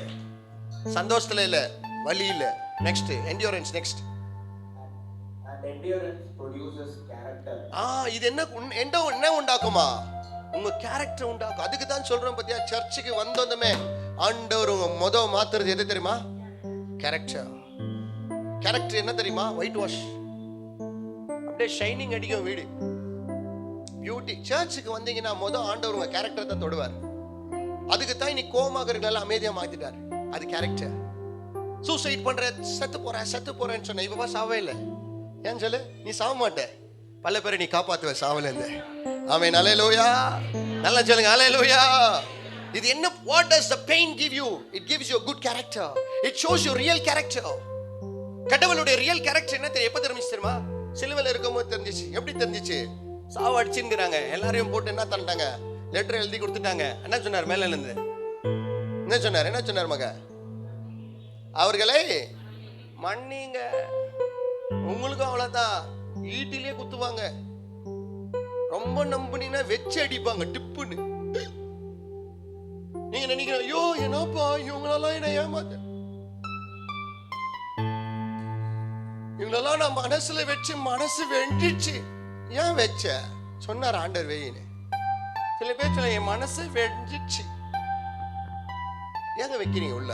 சந்தோஷத்துல இல்ல, வழியில. Next endurance. Next endurance produces character. இது என்ன உண்டாக்குமா, உங்க கேரக்டர் உண்டாக்கும். அதுக்கு தான் சொல்றோம் பாத்தியா, சர்ச்சுக்கு வந்தோமே ஆண்டவர் உங்க மாத்துறது எது தெரியுமா, கேரக்டர். கேரக்டர் என்ன தெரியுமா, ஒயிட் வாஷ். அப்படியே ஷைனிங் அடிக்கும் வீடு, பியூட்டி. சர்ச்சுக்கு வந்தீங்கன்னா ஆண்டவர் உங்க கேரக்டர் தான் தொடுவார். அதுக்கு தான் இன்னைக்கு கோமாகறதுனால அமைதியா மாத்திட்டார். அது கேரக்டர். சூசைட் பண்ற, செத்து போறேன்னு சொன்ன, இப்ப சாவே இல்லை. ஏன் சொல்லு, நீ சாவ மாட்ட, பல பேரை நீ காப்பாத்துவ சாவல இருந்து. ஆமென், அல்லேலூயா. நல்லா சொல்லுங்க, அல்லேலூயா. இது என்ன, what does the pain give you? It gives you a good character. It shows your real character. கடவுளுடைய ரியல் கேரக்டர் என்ன தெரியும், எப்ப தெரியுமா, சிலுவையில் இருக்கும்போது தெரிஞ்சிச்சு. எப்படி தெரிஞ்சிச்சு, சாவு அடிச்சுங்கிறாங்க, எல்லாரையும் போட்டு என்ன தந்துட்டாங்க, லெட்டர் எழுதி கொடுத்துட்டாங்க. என்ன சொன்னார் மேல இருந்து, என்ன சொன்னார் மக, அவர்களை மன்னிங்க. உங்களுக்கும் அவ்வளவுதான், ஈட்டிலேயே குத்துவாங்க. ரொம்ப நம்பினா வச்சு அடிப்பாங்க டிப்புன்னு. நீங்க நினைக்கிற, ஐயோ என்னப்பா இவங்களெல்லாம் என்ன ஏமாத்த, இவங்களெல்லாம் நான் மனசுல வச்சு மனசு வெண்டிச்சு. ஏன் வச்ச சொன்னார் ஆண்டர் வெயின்னு. சில பேர் சொல்ல, என் மனசு வெண்டிச்சு. ஏங்க வைக்கிறீங்க உள்ள,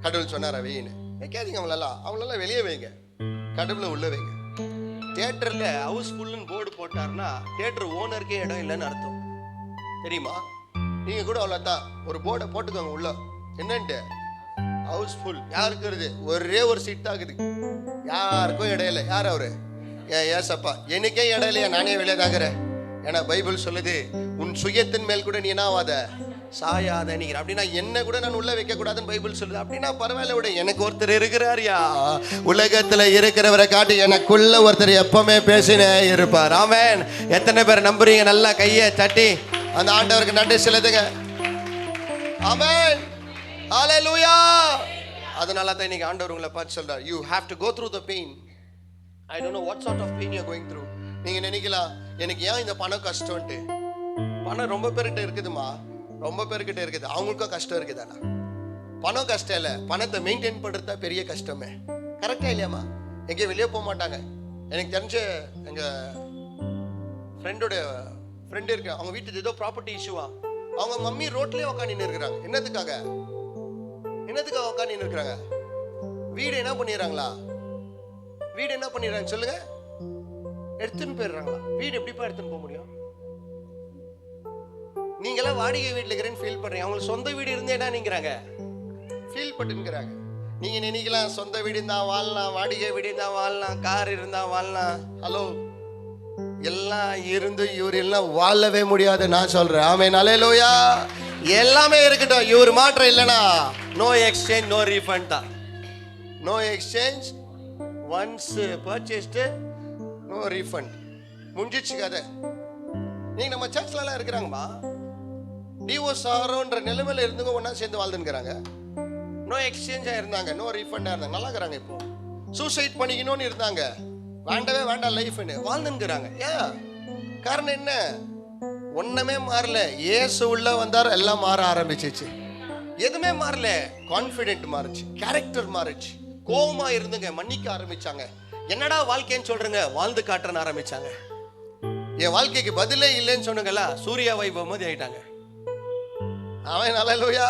கடவுள் சொன்னாரா வெயின்னு. வைக்காதீங்க அவங்களெல்லாம் வெளியே வைங்க, கடவுளை உள்ள வைங்க. தியேட்டர்ல ஹவுஸ்ஃபுல்னு போர்டு போட்டாருன்னா தியேட்டர் ஓனருக்கே இடம் இல்லைன்னு அர்த்தம் தெரியுமா. நீங்க கூட அவ்வளோதான் ஒரு போர்டை போட்டுக்கோங்க உள்ள என்னன்ட்டு ஹவுஸ்ஃபுல். யாருக்கு இருக்குது? ஒரே ஒரு சீட் தான் இருக்குது, யாருக்கும் இடையில. யார் அவரு? ஏசப்பா. எனக்கே இடையிலையா, நானே வெளியே தாங்கிறேன். ஏன்னா பைபிள் சொல்லுது, உன் சுயத்தின் மேல் கூட நீ என்னாவாத சாயாத நீங்க. அப்படின்னா என்ன கூட நான் உள்ள வைக்க கூடாதுன்னு பைபிள் சொல்லுது. அப்படின்னா பரவாயில்ல விட, எனக்கு ஒருத்தர் இருக்கிறாரியா, உலகத்துல இருக்கிறவரை காட்டி எனக்குள்ள ஒருத்தர் எப்பவுமே பேசினே இருப்பார். ஆமென். எத்தனை பேர் நம்புறீங்க? நல்லா கையை தட்டி அந்த ஆண்டவருக்கு நன்றி செலுத்துங்க. ஆமென். ஹalleluya. அதனால தான் இன்னைக்கு ஆண்டவர் உங்களை பார்த்து சொல்றார், you have to go through the pain. I don't know what sort of pain you are going through. நீங்க நினைக்கலாம், எனக்கு ஏன் இந்த பணம் கஷ்டம்ட்டு. பணம் ரொம்ப பேர்கிட்ட இருக்குதுமா, ரொம்ப பேர்கிட்ட இருக்குது. அவங்களுக்கும் கஷ்டம் இருக்குதானா? பணம் கஷ்டம் இல்லை, பணத்தை மெயின்டைன் பண்றது தான் பெரிய கஷ்டமே. கரெக்டா இல்லையாம்மா? எங்கேயும் வெளியே போக மாட்டாங்க. எனக்கு தெரிஞ்ச எங்க ஃப்ரெண்டோட ஃப்ரெண்டு இருக்கு, அவங்க வீட்டுக்கு ஏதோ ப்ராப்பர்ட்டி இஷ்யூவா, அவங்க மம்மி ரோட்லயே உட்காந்து இருக்கிறாங்க. என்னத்துக்காக உட்காந்து இருக்கிறாங்க? வீடு என்ன பண்ணிடுறாங்களா? வீடு என்ன பண்ணிடுறாங்க சொல்லுங்க? எடுத்துன்னு போயிடுறாங்களா? வீடு எப்படிப்பா எடுத்துன்னு போக முடியும்? நீங்களாம் வாடகை வீட்டில் இருக்கிறேன்னு ஃபீல் பண்றீங்க, அவங்களுக்கு சொந்த வீடு இருந்தே என்ன நீங்கிறாங்க ஃபீல் பட்டுங்கிறாங்க. நீங்க நினைக்கலாம் சொந்த வீடு இருந்தா வாழலாம், வாடகை வீடு இருந்தா வாழலாம், கார் இருந்தா வாழலாம். ஹலோ, எல்லாம் இருந்து இவர் எல்லாம் வாழவே முடியாது நான் சொல்றேன். ஆமென். ஹல்லேலூயா. எல்லாமே இருக்கட்டும், இவர் மாற்றம் இல்லைனா நோ எக்ஸ்சேஞ்ச் நோ ரீஃபண்ட் தான். No exchange, once purchased no refund. முடிஞ்சிச்சு கதை. நீங்க நம்ம சர்ச்லாம் இருக்கிறாங்கம்மா, டிவோர்ஸ் ஆகிறோன்ற நிலைமையில இருந்துங்க ஒன்னா சேர்ந்து வாழ்ந்துங்கிறாங்க. நோ எக்ஸ்சேஞ்சாக இருந்தாங்க, நோ ரீஃபண்டாக இருந்தாங்க, நல்லா இருக்கிறாங்க. இப்போ சூசைட் பண்ணிக்கணும்னு இருந்தாங்க, வேண்டவே வேண்டாம் லைஃப்னு வாழ்ந்துங்கிறாங்க. ஏன் காரணம் என்ன? ஒண்ணுமே மாறல. இயேசு உள்ள வந்தார், எல்லாம் மாற ஆரம்பிச்சிச்சு. எதுவுமே மாறல. கான்ஃபிடென்ட் மாறுச்சு, கேரக்டர் மாறுச்சு. கோவமா இருந்துங்க மன்னிக்க ஆரம்பிச்சாங்க. என்னடா வாழ்க்கைன்னு சொல்றேங்க, வாழ்ந்து காட்டுறன்னு ஆரம்பிச்சாங்க. என் வாழ்க்கைக்கு பதிலே இல்லைன்னு சொன்னங்கல்ல, சூர்யா வைபவ் மாதிரி ஆயிட்டாங்க. அவன் ஹல்லேலூயா.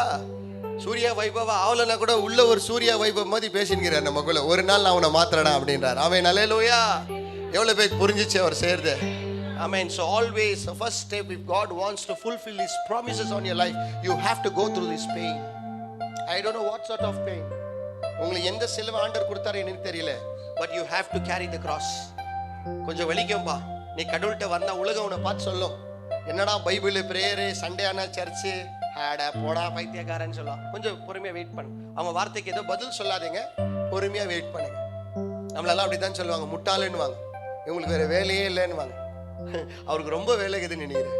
சூர்யா வைபவா ஆவலனா கூட உள்ள ஒரு சூர்யா வைபவ் மாதிரி பேசின்கிறார் நமக்குள்ள. ஒரு நாள் நான் அவனை மாத்திரடா அப்படின்றார். அவன் ஹல்லேலூயா. எவ்வளவு பேர் புரிஞ்சிச்சு அவர் செய்யறது? Amen. So always the first step, if God wants to fulfill His promises on your life, you have to go through this pain. I don't know what sort of pain. உங்களுக்கு எந்த சிலுவை ஆண்டவர் கொடுத்தாரு எனக்கு தெரியல, but you have to carry the cross. கொஞ்சம் வலிக்கும்பா. நீ கடவுள்கிட்ட வந்தா உலகம் உன்னை பார்த்து சொல்லும், என்னடா பைபிள் பிரேயரு சண்டே ஆனா சர்ச்சு ஆடா போடா பைத்தியக்காரன்னு சொல்லலாம். கொஞ்சம் பொறுமையா வெயிட் பண்ணு. அவங்க வார்த்தைக்கு ஏதோ பதில் சொல்லாதீங்க, பொறுமையா வெயிட் பண்ணுங்க. நம்மளெல்லாம் அப்படிதான் சொல்லுவாங்க, முட்டாளுன்னு வாங்க, இவங்களுக்கு வேற வேலையே இல்லைன்னு வாங்க. அவருக்கு ரொம்ப வேலை இருக்குதுன்னு நினைக்கிறேன்.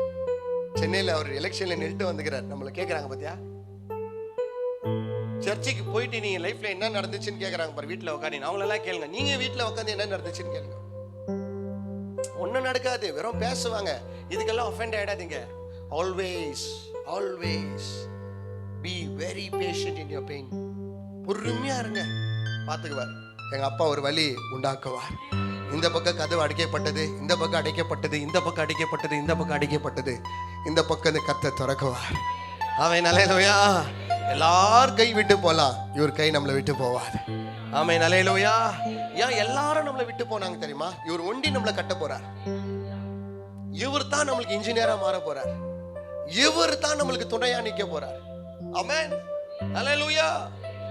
சென்னையில் அவர் எலெக்ஷன்ல நின்று வந்துக்கிறார். நம்மளை கேட்கறாங்க பாத்தியா, சர்ச்சுக்கு போயிட்டு நீங்க லைஃப்ல என்ன நடந்துச்சுன்னு கேட்கறாங்க பாரு. வீட்டுல உட்காந்து அவங்களெல்லாம் கேளுங்க, நீங்க வீட்டுல உட்காந்து என்ன நடந்துச்சுன்னு கேளுங்க. ஒன்னும் நடக்காது, வெறும் பேசுவாங்க. இதுக்கெல்லாம் அஃபெண்ட் ஆயிடாதீங்க. Always always be very patient in your pain. பொறுமையா இருங்க, பாத்துக்குவார். எங்க அப்பா ஒரு வழி உண்டாக்குவார். இந்த பக்கம் கதவு அடைக்கப்பட்டது, இந்த பக்கம் அடைக்கப்பட்டது, இந்த பக்கம் அடைக்கப்பட்டது, இந்த பக்கம் அடைக்கப்பட்டது, இந்த பக்கம் இந்த கத்தை திறக்குவார். அவன் ஹல்லேலூயா. எல்லாரும் கை விட்டு போலாம், இவர் கை நம்மளை விட்டு போவார். ஆமென். ஹல்லேலூயா. ஏன் எல்லாரும் நம்மளை விட்டு போனாங்க தெரியுமா? இவர் ஒண்டி நம்மளை கட்ட போறார். இவர் தான் நம்மளுக்கு இன்ஜினியரா மாற போறார். இவர் தான் நம்மளுக்கு துணையா நிக்க போறார். ஆமென். ஹல்லேலூயா.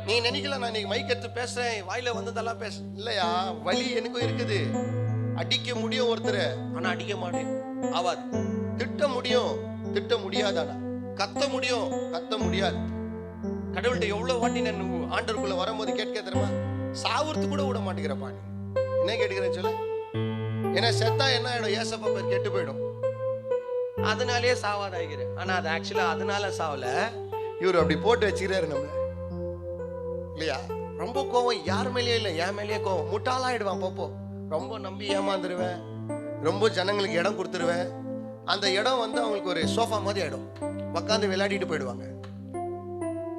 நீ நினைக்கல நான் இன்னைக்கு மைக் எடுத்து பேசுறேன், வாயில வந்ததெல்லாம் பேச இல்லையா? வலி எனக்கும் இருக்குது. அடிக்க முடியும் ஒருத்தர், ஆனா அடிக்க மாட்டேன். ஆவாது. திட்ட முடியும், திட்ட முடியாதானா? கத்த முடியும், கத்த முடியாது. கடவுள்கிட்ட எவ்வளவு வாட்டி நான் ஆண்டருக்குள்ள வரும்போது கேட்க தெரியுமா, சாவுறது கூட விட மாட்டேங்கிறப்பா. நீ என்ன கேட்டுக்கிறேன்னு சொல்லு. ஏன்னா செத்தா என்ன ஆயிடும்? ஏசப்பா பேர் கெட்டு போயிடும். அதனாலேயே சாவாதாகிறேன். ஆனா அது ஆக்சுவலா அதனால சாவல, இவர் அப்படி போட்டு வச்சுக்கிறாரு நம்மள, இல்லையா? ரொம்ப கோவம் யார் மேலேயே இல்லை, என் மேலேயே கோவம். முட்டாளாயிடுவான் போப்போ. ரொம்ப நம்பி ஏமாந்துருவேன், ரொம்ப ஜனங்களுக்கு இடம் கொடுத்துருவேன். அந்த இடம் வந்து அவங்களுக்கு ஒரு சோஃபா மாதிரி ஆயிடும், உட்காந்து விளையாடிட்டு போயிடுவாங்க.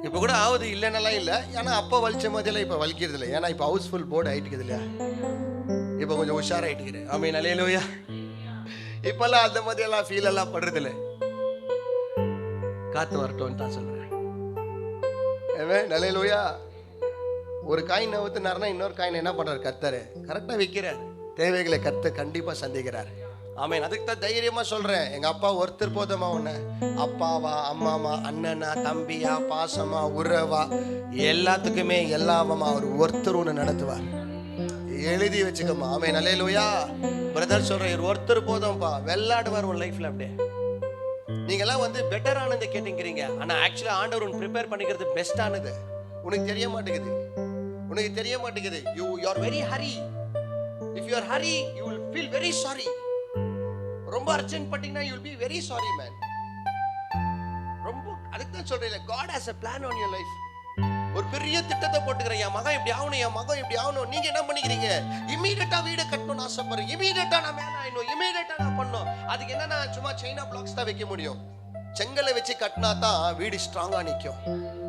இப்போ கூட ஆகுது, இல்லைன்னெல்லாம் இல்லை. ஏன்னா அப்போ வலிச்ச மாதிரியெல்லாம் இப்போ வலிக்கிறது இல்லை. ஏன்னா இப்போ ஹவுஸ்ஃபுல் போர்டு ஆயிட்டுக்குது இல்லையா? இப்போ கொஞ்சம் உஷாராயிட்டுக்கிறேன். ஆமென். ஹல்லேலூயா. இப்பெல்லாம் அந்த மாதிரியெல்லாம் ஃபீல் எல்லாம் படுறது இல்லை. காத்து வரட்டும்னு தான் சொல்றேன். ஆமென். ஹல்லேலூயா. ஒரு காயின் நவுத்துனாருன்னா இன்னொரு காயின் என்ன பண்றாரு? கர்த்தர் கரெக்டா வைக்கிறார். தேவைகளை கர்த்தர் கண்டிப்பா சந்திக்கிறார். ஆமென். அதுக்கு தான் தைரியமா சொல்றேன், எங்க அப்பா ஒருத்தர் போதுமா உன்னை, அப்பாவா அம்மாவா அண்ணனா தம்பியா பாசமா உறவா எல்லாத்துக்குமே எல்லாவமா அவர் ஒருத்தர் உன்னை நடத்துவார். எழுதி வச்சுக்கோமா. ஆமென். அல்லேலூயா. பிரதர் சொல்றேன், ஒருத்தர் போதும்பா, வெள்ளாடுவார் உன் லைஃப்ல. அப்படியே நீங்கெல்லாம் வந்து பெட்டர் ஆனது கேட்டுக்கிறீங்க, ஆனா ஆக்சுவலா ஆண்டவர் உன் ப்ரிப்பேர் பண்ணிக்கிறது பெஸ்ட் ஆனது உனக்கு தெரிய மாட்டேங்குது. உனக்கு தெரிய மாட்டேங்குது. You are very hurry. If you are hurry you will feel very sorry. ரொம்ப அர்ஜென்ட் பட்டீங்கன்னா you will be very sorry man. ரொம்ப அதுக்கு தான் சொல்றேன், God has a plan on your life. ஒரு பெரிய திட்டத்தை போட்டுக்கிறேன், என் மகன் இப்படி ஆகணும், என் மகன் இப்படி ஆகணும். நீங்க என்ன பண்ணிக்கிறீங்க? இமீடியட்டா வீடு கட்டணும்னு ஆசைப்படுறேன், இமீடியட்டா நான் மேல ஆயிடணும், இமீடியட்டா நான் பண்ணணும். அதுக்கு என்னன்னா சும்மா சைனா பிளாக்ஸ் தான் வைக்க முடியும். செங்கலை வச்சு கட்டினா தான் வீடு ஸ்ட்ராங்கா நிற்கும்.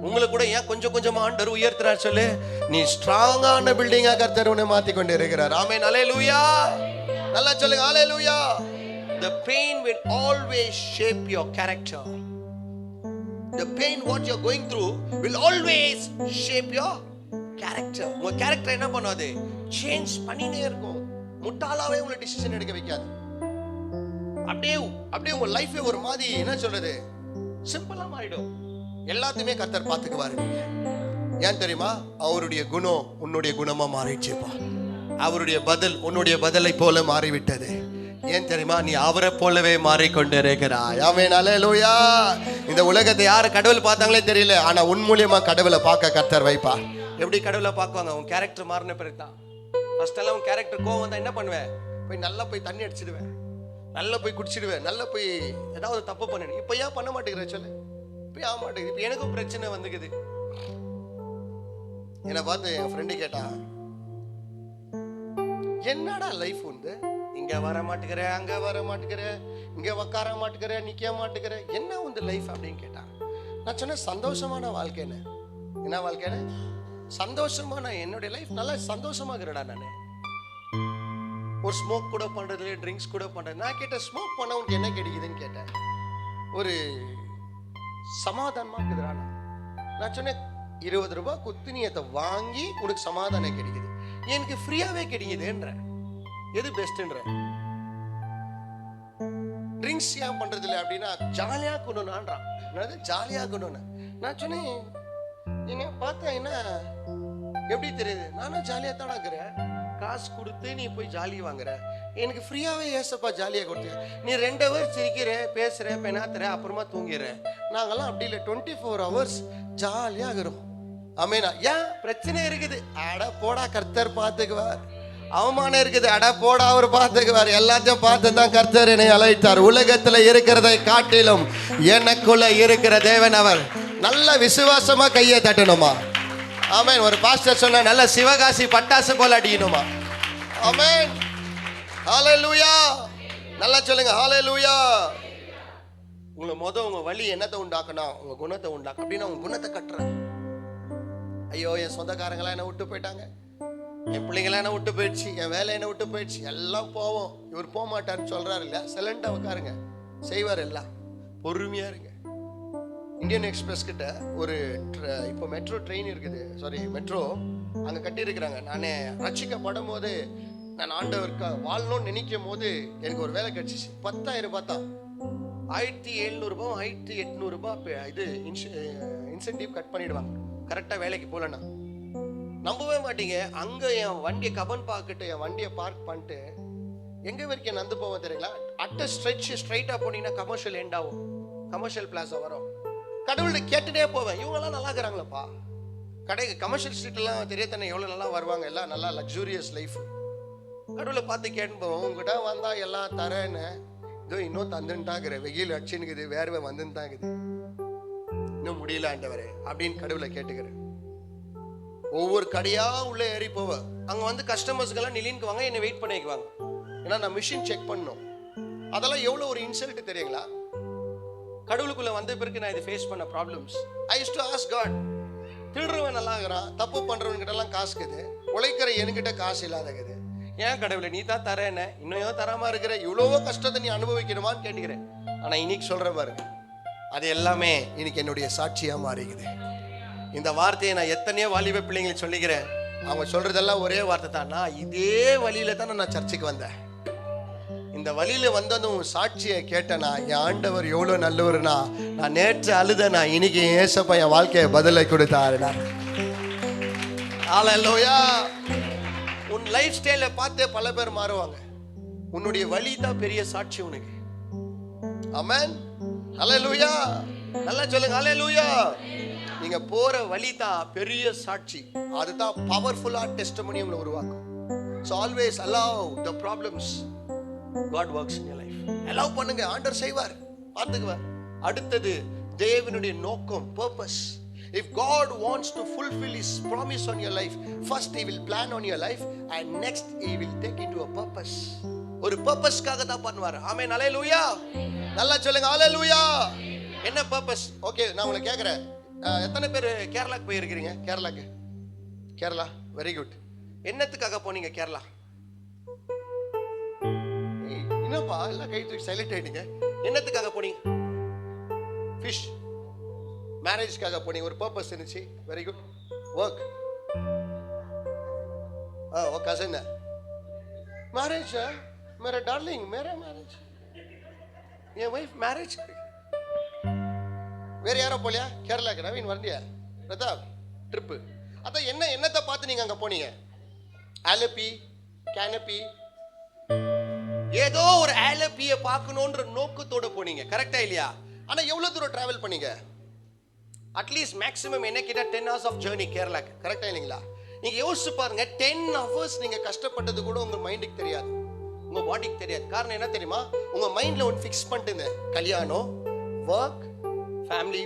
உங்களுக்கு கூட ஏன் கொஞ்சம் கொஞ்சமா ஆண்டவர் உயர்த்துறார் சொல்லு, நீ ஸ்ட்ராங்கான பில்டிங்கா கர்த்தர் உன்னை மாத்தி கொண்டு இருக்கிறார். ஆமென். அல்லேலூயா. நல்லா சொல்லுங்க, அல்லேலூயா. The pain will always shape your character. The pain what you're going through will always shape your character. உங்க character என்ன பண்ணுது? சேஞ்ச் பண்ணினே இருக்கும். முட்டாளாவே உங்களை டிசிஷன் எடுக்க வைக்காது. அப்படியே உங்க லைஃபே ஒரு மாதிரி என்ன சொல்றது, சிம்பிளா மாறிடும். எல்லாத்தையுமே கர்த்தர் பார்த்துக்குவாரு. ஏன் தெரியுமா? அவருடைய குணம் உன்னுடைய குணமா மாறிடுச்சுப்பா. அவருடைய பதில் உன்னுடைய பதிலை போல மாறிவிட்டது. ஏன் தெரியுமா? நீ அவரை போலவே மாறிக்கொண்டு இருக்கிறாய். ஆமென். அல்லேலூயா. இந்த உலகத்தை யாரு கடவுள் பார்த்தாங்களே தெரியல, ஆனா உன் மூலியமா கடவுளை பார்க்க கர்த்தர் வைப்பா. எப்படி கடவுளை பார்க்குவாங்க? உன் கேரக்டர் மாறின பிறகு தான். ஃபர்ஸ்ட் எல்லாம் உன் கேரக்டர் கோவம் வந்தா என்ன பண்ணுவேன்? போய் நல்லா போய் தண்ணி அடிச்சிடுவேன், நல்லா போய் குடிச்சிடுவேன், நல்லா போய் ஏதாவது தப்பு பண்ணு. இப்போ ஏன் பண்ண மாட்டேங்கிற சொல்லு? இப்போ ஆக மாட்டேங்குது. இப்போ எனக்கும் பிரச்சனை வந்துக்குது. என்னை பார்த்து என் ஃப்ரெண்டு கேட்டா, என்னடா லைஃப் வந்து இங்க வர மாட்டேங்கிற, அங்க வர மாட்டேங்கிற, இங்க உட்கார மாட்டேங்கிற, நிக்க மாட்டேங்கிற, என்ன வந்து லைஃப் அப்படின்னு கேட்டான். நான் சொன்னேன், சந்தோஷமான வாழ்க்கைன்னு. என்ன வாழ்க்கைன்னு? சந்தோஷமான என்னுடைய லைஃப் நல்லா சந்தோஷமா இருக்கிறடா. நான் ஒரு ஸ்மோக் கூட பண்றது, ட்ரிங்க்ஸ் கூட பண்றது. நான் கேட்டேன், ஸ்மோக் பண்ண உனக்கு என்ன கிடைக்குதுன்னு கேட்டேன். ஒரு சமாதானமா இருக்குதுடா. நான் சொன்னேன், 20 ரூபாய் குத்துனியத்தை வாங்கி உனக்கு சமாதானம் கிடைக்குது, எனக்கு ஃப்ரீயாவே கிடைக்குதுன்ற. எது பெஸ்ட்ன்ற? ட்ரிங்க்ஸ் ஏன் பண்றது இல்லை அப்படின்னா ஜாலியா கொண்டுனான்றான். என்னது ஜாலியா கொண்டு? நான் சொன்னேன், என்ன பார்த்தா என்ன எப்படி தெரியுது? நானும் ஜாலியா தான் இருக்கிறேன். காசு கொடுத்து நீ போய் ஜாலி வாங்குற, எனக்கு ஃப்ரீயாவே ஏசப்பா ஜாலியா கொடுத்து. நீ 2 ஹவர் சிரிக்கிற, பேசுற, பெனாத்துற, அப்புறமா தூங்கிற. நாங்கெல்லாம் அப்படி இல்லை, 24 ஹவர்ஸ் ஜாலியா இருக்கிறோம். ஆமேனா? ஏன் பிரச்சனை இருக்குது? அட போடா, கர்த்தர் பார்த்துக்குவார். அவமானம் இருக்குது, அட போடா, அவர் பார்த்துக்குவார். எல்லாத்தையும் பார்த்து தான் கர்த்தர் என்னை அழைத்தார். உலகத்துல இருக்கிறதை காட்டிலும் எனக்குள்ள இருக்கிற தேவன் அவர். நல்ல விசுவாசமா கையை தட்டணுமா? ஆமென். ஒரு பாஸ்டர் சொன்ன, நல்ல சிவகாசி பட்டாசு போல அடிக்கணுமா? ஆமென். ஹல்லேலூயா. நல்லா சொல்லுங்க, ஹல்லேலூயா. உங்க வழி என்னத்தை உண்டாக்கணும்? உங்க குணத்தை உண்டாக்க. அப்படின்னா உங்க குணத்தை கட்டுறேன். ஐயோ, என் சொந்தக்காரங்களாம் என்னை விட்டு போயிட்டாங்க, என் பிள்ளைங்களாம் என்ன விட்டு போயிடுச்சு, என் வேலை என்ன விட்டு போயிடுச்சு, எல்லாம் போவோம். இவர் போக மாட்டார்னு சொல்றாரு இல்ல, சைலண்டா உட்காருங்க, செய்வார். எல்லாம் பொறுமையா இருங்க. இந்தியன் எக்ஸ்பிரஸ் கிட்ட ஒரு இப்போ மெட்ரோ ட்ரெயின் இருக்குது, சாரி மெட்ரோ அங்கே கட்டியிருக்கிறாங்க. நான் ரட்சிக்கப்படும் போது, நான் ஆண்டவருக்கு வாழணும்னு நினைக்கும் போது எனக்கு ஒரு வேலை கிடைச்சிச்சு. 10,000 ரூபாய் தான். 1,700 ரூபாய் 1,800 ரூபாய் இது இன்சென்டிவ் கட் பண்ணிடுவாங்க கரெக்டாக வேலைக்கு போகலன்னா. நம்பவே மாட்டீங்க. அங்கே என் வண்டியை கபன் பார்க்கிட்டு என் வண்டியை பார்க் பண்ணிட்டு எங்கே வரைக்கும் நந்து போவோம் தெரியுங்களா? அட்ட ஸ்ட்ரைட்டாக போனீங்கன்னா கமர்ஷியல் எண்ட் ஆகும், கமர்ஷியல் பிளாஸா வரும். கடவுள்கிட்ட கேட்டுட்டே போவேன், இவங்கெல்லாம் நல்லா இருக்கிறாங்களப்பா. கமர்ஷியல் ஸ்ட்ரீட்லாம் தெரியத்தானே எவ்வளோ நல்லா வருவாங்க, எல்லாம் நல்லா லக்ஸூரியஸ் லைஃப். கடவுளை பார்த்து கேட்டு போவோம், உங்ககிட்ட வந்தால் எல்லாம் தரேன்னு, இதோ இன்னும் தந்துட்டாங்கிற, வெயில் அடிச்சுன்னுக்குது, வேர்வை வந்துட்டாங்குது, இன்னும் முடியல ஆண்டவரே அப்படின்னு கடவுளை கேட்டுக்கிறேன். ஒவ்வொரு கடையா உள்ள ஏறி போவேன். அங்க வந்து கஸ்டமர்ஸ்க்கெல்லாம் நிலின்க்கு வாங்க, என்னை வெயிட் பண்ணிக்குவாங்க. ஏன்னா நான் மிஷின் செக் பண்ணணும். அதெல்லாம் எவ்வளோ ஒரு இன்சல்ட் தெரியுங்களா? கடவுளுக்குள்ள வந்த பிறகு நான் இதை ஃபேஸ் பண்ண problems. I used to ask God, திருடுறவன் நல்லா இருக்கிறான், தப்பு பண்றவன்கிட்ட எல்லாம் காசுக்குது, உழைக்கிற என்கிட்ட காசு இல்லாதக்குது, ஏன் கடவுளை நீ தான் தரேன்ன, இன்னும் தராம இருக்கிற, இவ்வளவோ கஷ்டத்தை நீ அனுபவிக்கணுமான்னு கேட்டுக்கிறேன். ஆனா இன்னைக்கு சொல்ற பாருங்க, அது எல்லாமே இன்னைக்கு என்னுடைய சாட்சியா மாறிக்குது. இந்த வார்த்தையை நான் எத்தனையோ வாலிப பிள்ளைங்களுக்கு சொல்லிக்கிறேன். அவங்க சொல்றதெல்லாம் ஒரே வார்த்தை தான், நான் இதே வழியில தான் நான் சர்ச்சுக்கு வந்தேன், இந்த வழியில வந்ததும் உன் சாட்சியை கேட்டனா, என் ஆண்டவர் எவ்வளவு நல்லவர்னா, நான் நேற்று அழுதனா, இன்னைக்கு ஏசப்பா என் வாழ்க்கையை பதிலை கொடுத்தாருடா. ஹல்லேலூயா. உன் லைஃப் ஸ்டைலை பார்த்தே பல பேர் மாறுவாங்க. உன்னுடைய வழி தான் பெரிய சாட்சி உனக்கு. ஆமென். ஹல்லேலூயா. நல்லா சொல்லுங்க ஹல்லேலூயா. நீங்க போற வழி தான் பெரிய சாட்சி. அதுதான் பவர்ஃபுல்லா டெஸ்டிமனி உங்களை உருவாக்கும். So always allow the problems. God works in your life. allow பண்ணுங்க, ஆண்டவர் செய்வார், பார்த்துக்குவார். அடுத்தது தேவனுடைய நோக்கம், purpose. If God wants to fulfill his promise on your life, first he will plan on your life and next he will take into a purpose. ஒரு purposeக்காக தான் பண்ணுவார். ஆமென். ஹல்லேலூயா. நல்லா சொல்லுங்க ஹல்லேலூயா. என்ன purpose? ஓகே, நான் உங்களை கேக்குறேன், எத்தனை பேர் கேரளாக்கு போய் இருக்கிறீங்க? Kerala very good. என்னத்துக்காக போனீங்க கேரளா? என்னப்பா எல்லாம் கை தூக்கி சைலண்ட் ஆயிட்டீங்க. என்னத்துக்காக போனீங்க? ஃபிஷ். மேரேஜ்க்காக போனீங்க, ஒரு பர்பஸ் இருந்துச்சு. Very good. ஒர்க். वो कजिन है. मैरिज है मेरा डार्लिंग, मेरा मैरिज, ये वाइफ मैरिज. வேற யாரோ போலியா கேரளாக்கு? நவீன் வரலையா? பிரதாப் ட்ரிப்பு. அதான் என்னத்தை பார்த்து நீங்க அங்க போனீங்க? ஆலப்பி, கேனப்பி, ஏதோ ஒரு ஆலப்பியை பார்க்கணுன்ற நோக்கத்தோட போனீங்க. கரெக்டா இல்லையா? ஆனா எவ்வளவு தூரம் டிராவல் பண்ணீங்க? அட்லீஸ்ட் மேக்ஸிமம் என்ன கேட்டா 10 hours ஆஃப் ஜர்னி கேரளாக்கு. கரெக்டா இல்லைங்களா? நீங்க யோசிச்சு பாருங்க, 10 hours நீங்க கஷ்டப்பட்டது கூட உங்க மைண்டுக்கு தெரியாது, உங்க பாடிக்கு தெரியாது. காரணம் என்ன தெரியுமா? உங்க மைண்ட்ல ஒன்று ஃபிக்ஸ் பண்ணிட்டு, கல்யாணம், ஒர்க், ஃபேமிலி,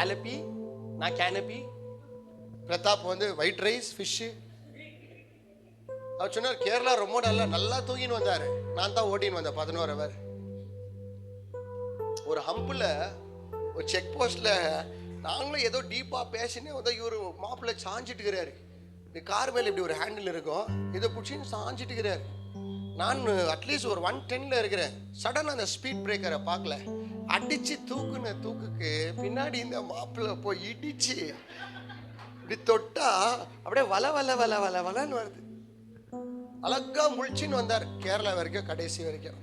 ஆலப்பி, நான் கேனப்பி, பிரதாப் வந்து ஒயிட் ரைஸ், ஃபிஷ். அவர் சொன்னார் கேரளா ரொம்ப நல்லா தூங்கின்னு வந்தாரு. நான் தான் ஓட்டின்னு வந்தேன் 11 hours. ஒரு ஹம்பில், ஒரு செக் போஸ்ட்ல நாங்களும் ஏதோ டீப்பா பேசினே வந்து இவர் மாப்பிள்ள சாஞ்சிட்டு இருக்கிறாரு. இந்த கார் மேல இப்படி ஒரு ஹேண்டில் இருக்கும், இதை பிடிச்சின்னு சாஞ்சிட்டு இருக்கிறாரு. நான் அட்லீஸ்ட் ஒரு 110ல இருக்கிறேன். சடன் அந்த ஸ்பீட் பிரேக்கரை பார்க்கல, அடிச்சு தூக்குன தூக்குக்கு பின்னாடி இந்த மாப்பிள்ள போய் இடிச்சு இப்படி தொட்டா அப்படியே வலன்னு வருது. அழகா முழிச்சின்னு வந்தார் கேரளா வரைக்கும், கடைசி வரைக்கும்.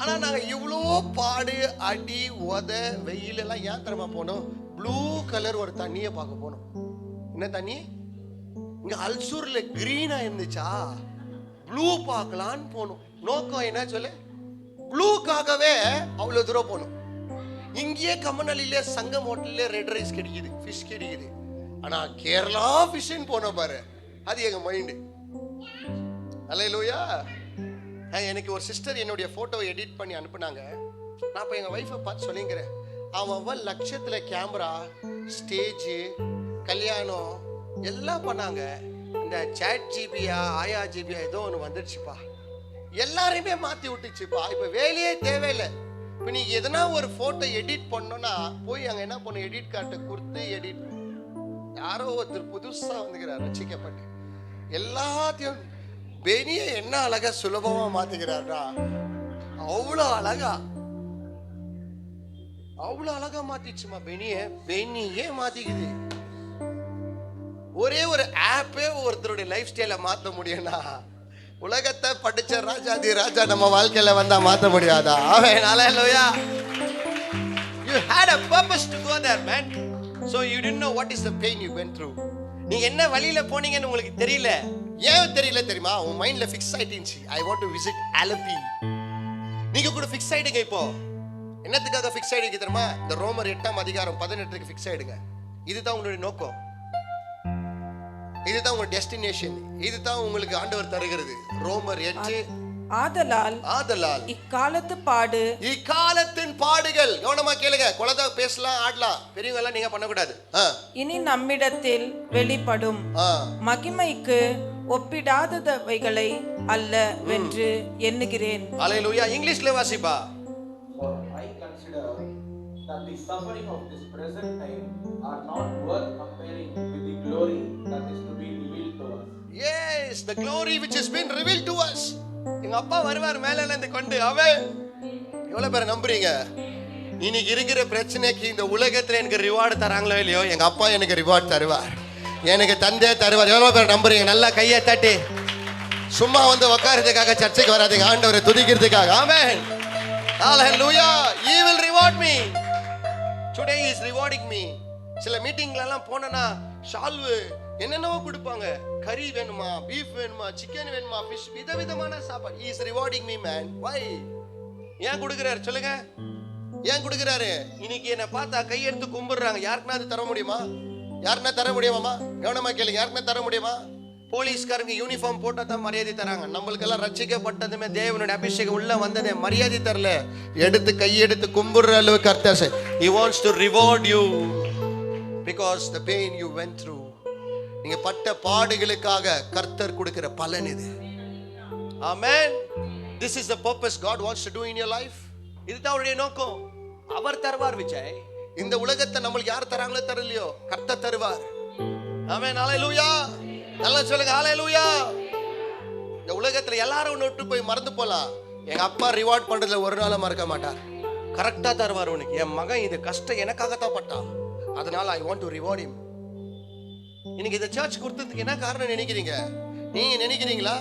ஆனா நாங்க இவ்வளோ பாடு, அடி, உத, வெயில் எல்லாம் ஏன் தெரியுமா போனோம்? ப்ளூ கலர் ஒரு தண்ணியை பார்க்க போனோம். என்ன தண்ணி? இங்க அல்சூர்ல கிரீனா இருந்துச்சா, ப்ளூ பார்க்கலான்னு போனோம். நோக்கம் என்ன சொல்லு? ப்ளூக்காகவே அவ்வளவு தூரம் போனோம். இங்கேயே கம்மநல்லிலே சங்கம் ஹோட்டல்ல ரெட் ரைஸ் கிடைக்குது, ஃபிஷ் கிடைக்குது. ஆனா கேரளா ஃபிஷ்ன்னு போனோம் பாரு, அது எங்க மைண்டு. ஹல்லேலூயா. எனக்கு ஒரு சிஸ்டர் என்னுடைய போட்டோவை எடிட் பண்ணி அனுப்புனாங்க. நான் இப்போ எங்கள் ஒய்ஃபை பார்த்து சொல்லிங்கிறேன், அவன் லட்சத்தில் கேமரா, ஸ்டேஜு, கல்யாணம் எல்லாம் பண்ணாங்க. இந்த சாட் ஜிபியா ஆயா ஜிபியா ஏதோ ஒன்று வந்துடுச்சுப்பா, எல்லாரையுமே மாற்றி விட்டுச்சுப்பா. இப்போ வேலையே தேவையில்லை. இப்போ நீங்கள் எதனா ஒரு ஃபோட்டோ எடிட் பண்ணோன்னா போய் அங்கே என்ன பண்ணணும், எடிட் கார்ட்டை கொடுத்து எடிட். யாரோ ஒருத்தர் புதுசாக வந்துக்கிறார் ரசிக்கப்பட்டு, எல்லாத்தையும் பெனியை என்ன அழகா சுலபமா மாத்திக்கிறாரா, அவ்வளோ அழகா மாத்திச்சுமா. பெனியே மாத்திக்குது. ஒரே ஒரு ஆப்பே ஒருத்தருடைய லைஃப் ஸ்டைலை மாற்ற முடியும்னா, உலகத்தை படிச்ச ராஜாதி ராஜா நம்ம வாழ்க்கையில வந்தா மாற்ற முடியாதா? ஹல்லேலூயா. You had a purpose to go there, man. So you didn't know what is the pain you went through. நீங்க என்ன வழியில போனீங்கன்னு உங்களுக்கு தெரியல. ஏன் தெரியல தெரியுமா? உன் மைண்ட்ல ஃபிக்ஸ் ஆயிட்டுச்சு, I want to visit Alleppey. நீங்க கூட ஃபிக்ஸ் ஆயிடுங்க. இப்போ என்னத்துக்காக ஃபிக்ஸ் ஆயிடுங்க தெரியுமா? இந்த ரோமர் 8ஆம் அதிகாரம் 18க்கு ஃபிக்ஸ் ஆயிடுங்க. இதுதான் உங்களுடைய நோக்கம், இதுதான் உங்க டெஸ்டினேஷன், இதுதான் உங்களுக்கு ஆண்டவர் தருகிறது. ரோமர் 8. ஆதலால் இக்காலத்தின் பாடுகள். கவனமா கேளுங்க. குழந்தை பேசலாம், ஆடலாம், பெரியவங்க எல்லாம் நீங்க பண்ணக்கூடாது. இனி நம்மிடத்தில் வெளிப்படும் மகிமைக்கு ஒப்பிடாதவைகளை அல்ல வென்று எண்ணுகிறேன். ஹல்லேலூயா. இங்கிலீஷ்ல வாசிப்பா. For I consider that the suffering of this present time are not worth comparing with the glory that is to be revealed to us. Yes, the glory which has been revealed to us. எங்க அப்பா வருவார் மேல இருந்து கொண்டு. அவன் எவ்வளவு பேர் நம்புறீங்க? இன்னைக்கு இருக்கிற பிரச்சனைக்கு இந்த உலகத்துல எனக்கு ரிவார்டு தராங்களோ இல்லையோ, எங்க அப்பா எனக்கு ரிவார்டு தருவார், எனக்கு தந்தை தருவார். எவ்வளவு பேர் நம்புறீங்க? நல்லா கையை தட்டி சும்மா வந்து உட்காரதுக்காக சர்ச்சைக்கு வராதீங்க, ஆண்டவரை துதிக்கிறதுக்காக. ஆமென். ஹalleluya. He will reward me. Today he is rewarding me. சில மீட்டிங்ல எல்லாம் போனா ஷால்வு என்னென்னவோ கொடுப்பாங்க. கறி வேணுமா, பீஃப் வேணுமா, சிக்கன் வேணுமா, ஃபிஷ், விதவிதமான சாப்பாடு. He is rewarding me man. Why? ஏன் கொடுக்குறாரு சொல்லுங்க? ஏன் கொடுக்குறாரு? இன்னைக்கு என்ன பார்த்தா கையெடுத்து கும்பிடுறாங்க. யாருக்குன்னா அது தர முடியுமா? யாருன்னா தர முடியுமாமா? கவனமா கேளுங்க. யாருக்குன்னா தர முடியுமா? போலீஸ்காரங்க யூனிஃபார்ம் போட்டா தான் மரியாதை தராங்க. நம்மளுக்கெல்லாம் ரட்சிக்கப்பட்டதுமே தேவனுடைய அபிஷேகம் உள்ள வந்ததே மரியாதை தரல. எடுத்து கையெடுத்து கும்பிடுற அளவுக்கு கர்த்தர் He wants to reward you because the pain you went through. நீங்க பட்ட பாடுகளுக்காக கர்த்தர் கொடுக்கிற பலன் இது. ஆமென். This is the purpose God wants to do in your life. இதுதான் அவருடைய நோக்கம். அவர் தருவார் விஜய். இந்த உலகத்தை நம்மளுக்கு யார் தராங்களோ தரலையோ கர்த்தர் தருவார். ஆமென். ஹalleluya. நல்லா சொல்லுங்க ஹalleluya. இந்த உலகத்துல எல்லாரும் ஒன்று விட்டு போய் மறந்து போலாம். எங்க அப்பா ரிவார்ட் பண்றதுல ஒரு நாளும் மறக்க மாட்டார். கரெக்டா தருவார் உனக்கு. என் மகன் இது கஷ்டம் எனக்காகத்தான் பட்டான், அதனால ஐ வாண்ட் டு ரிவார்ட் ஹிம். இன்னைக்கு இந்த சர்ச் கொடுத்ததுக்கு என்ன காரணம் நினைக்கிறீங்க? நீங்க நினைக்கிறீங்களா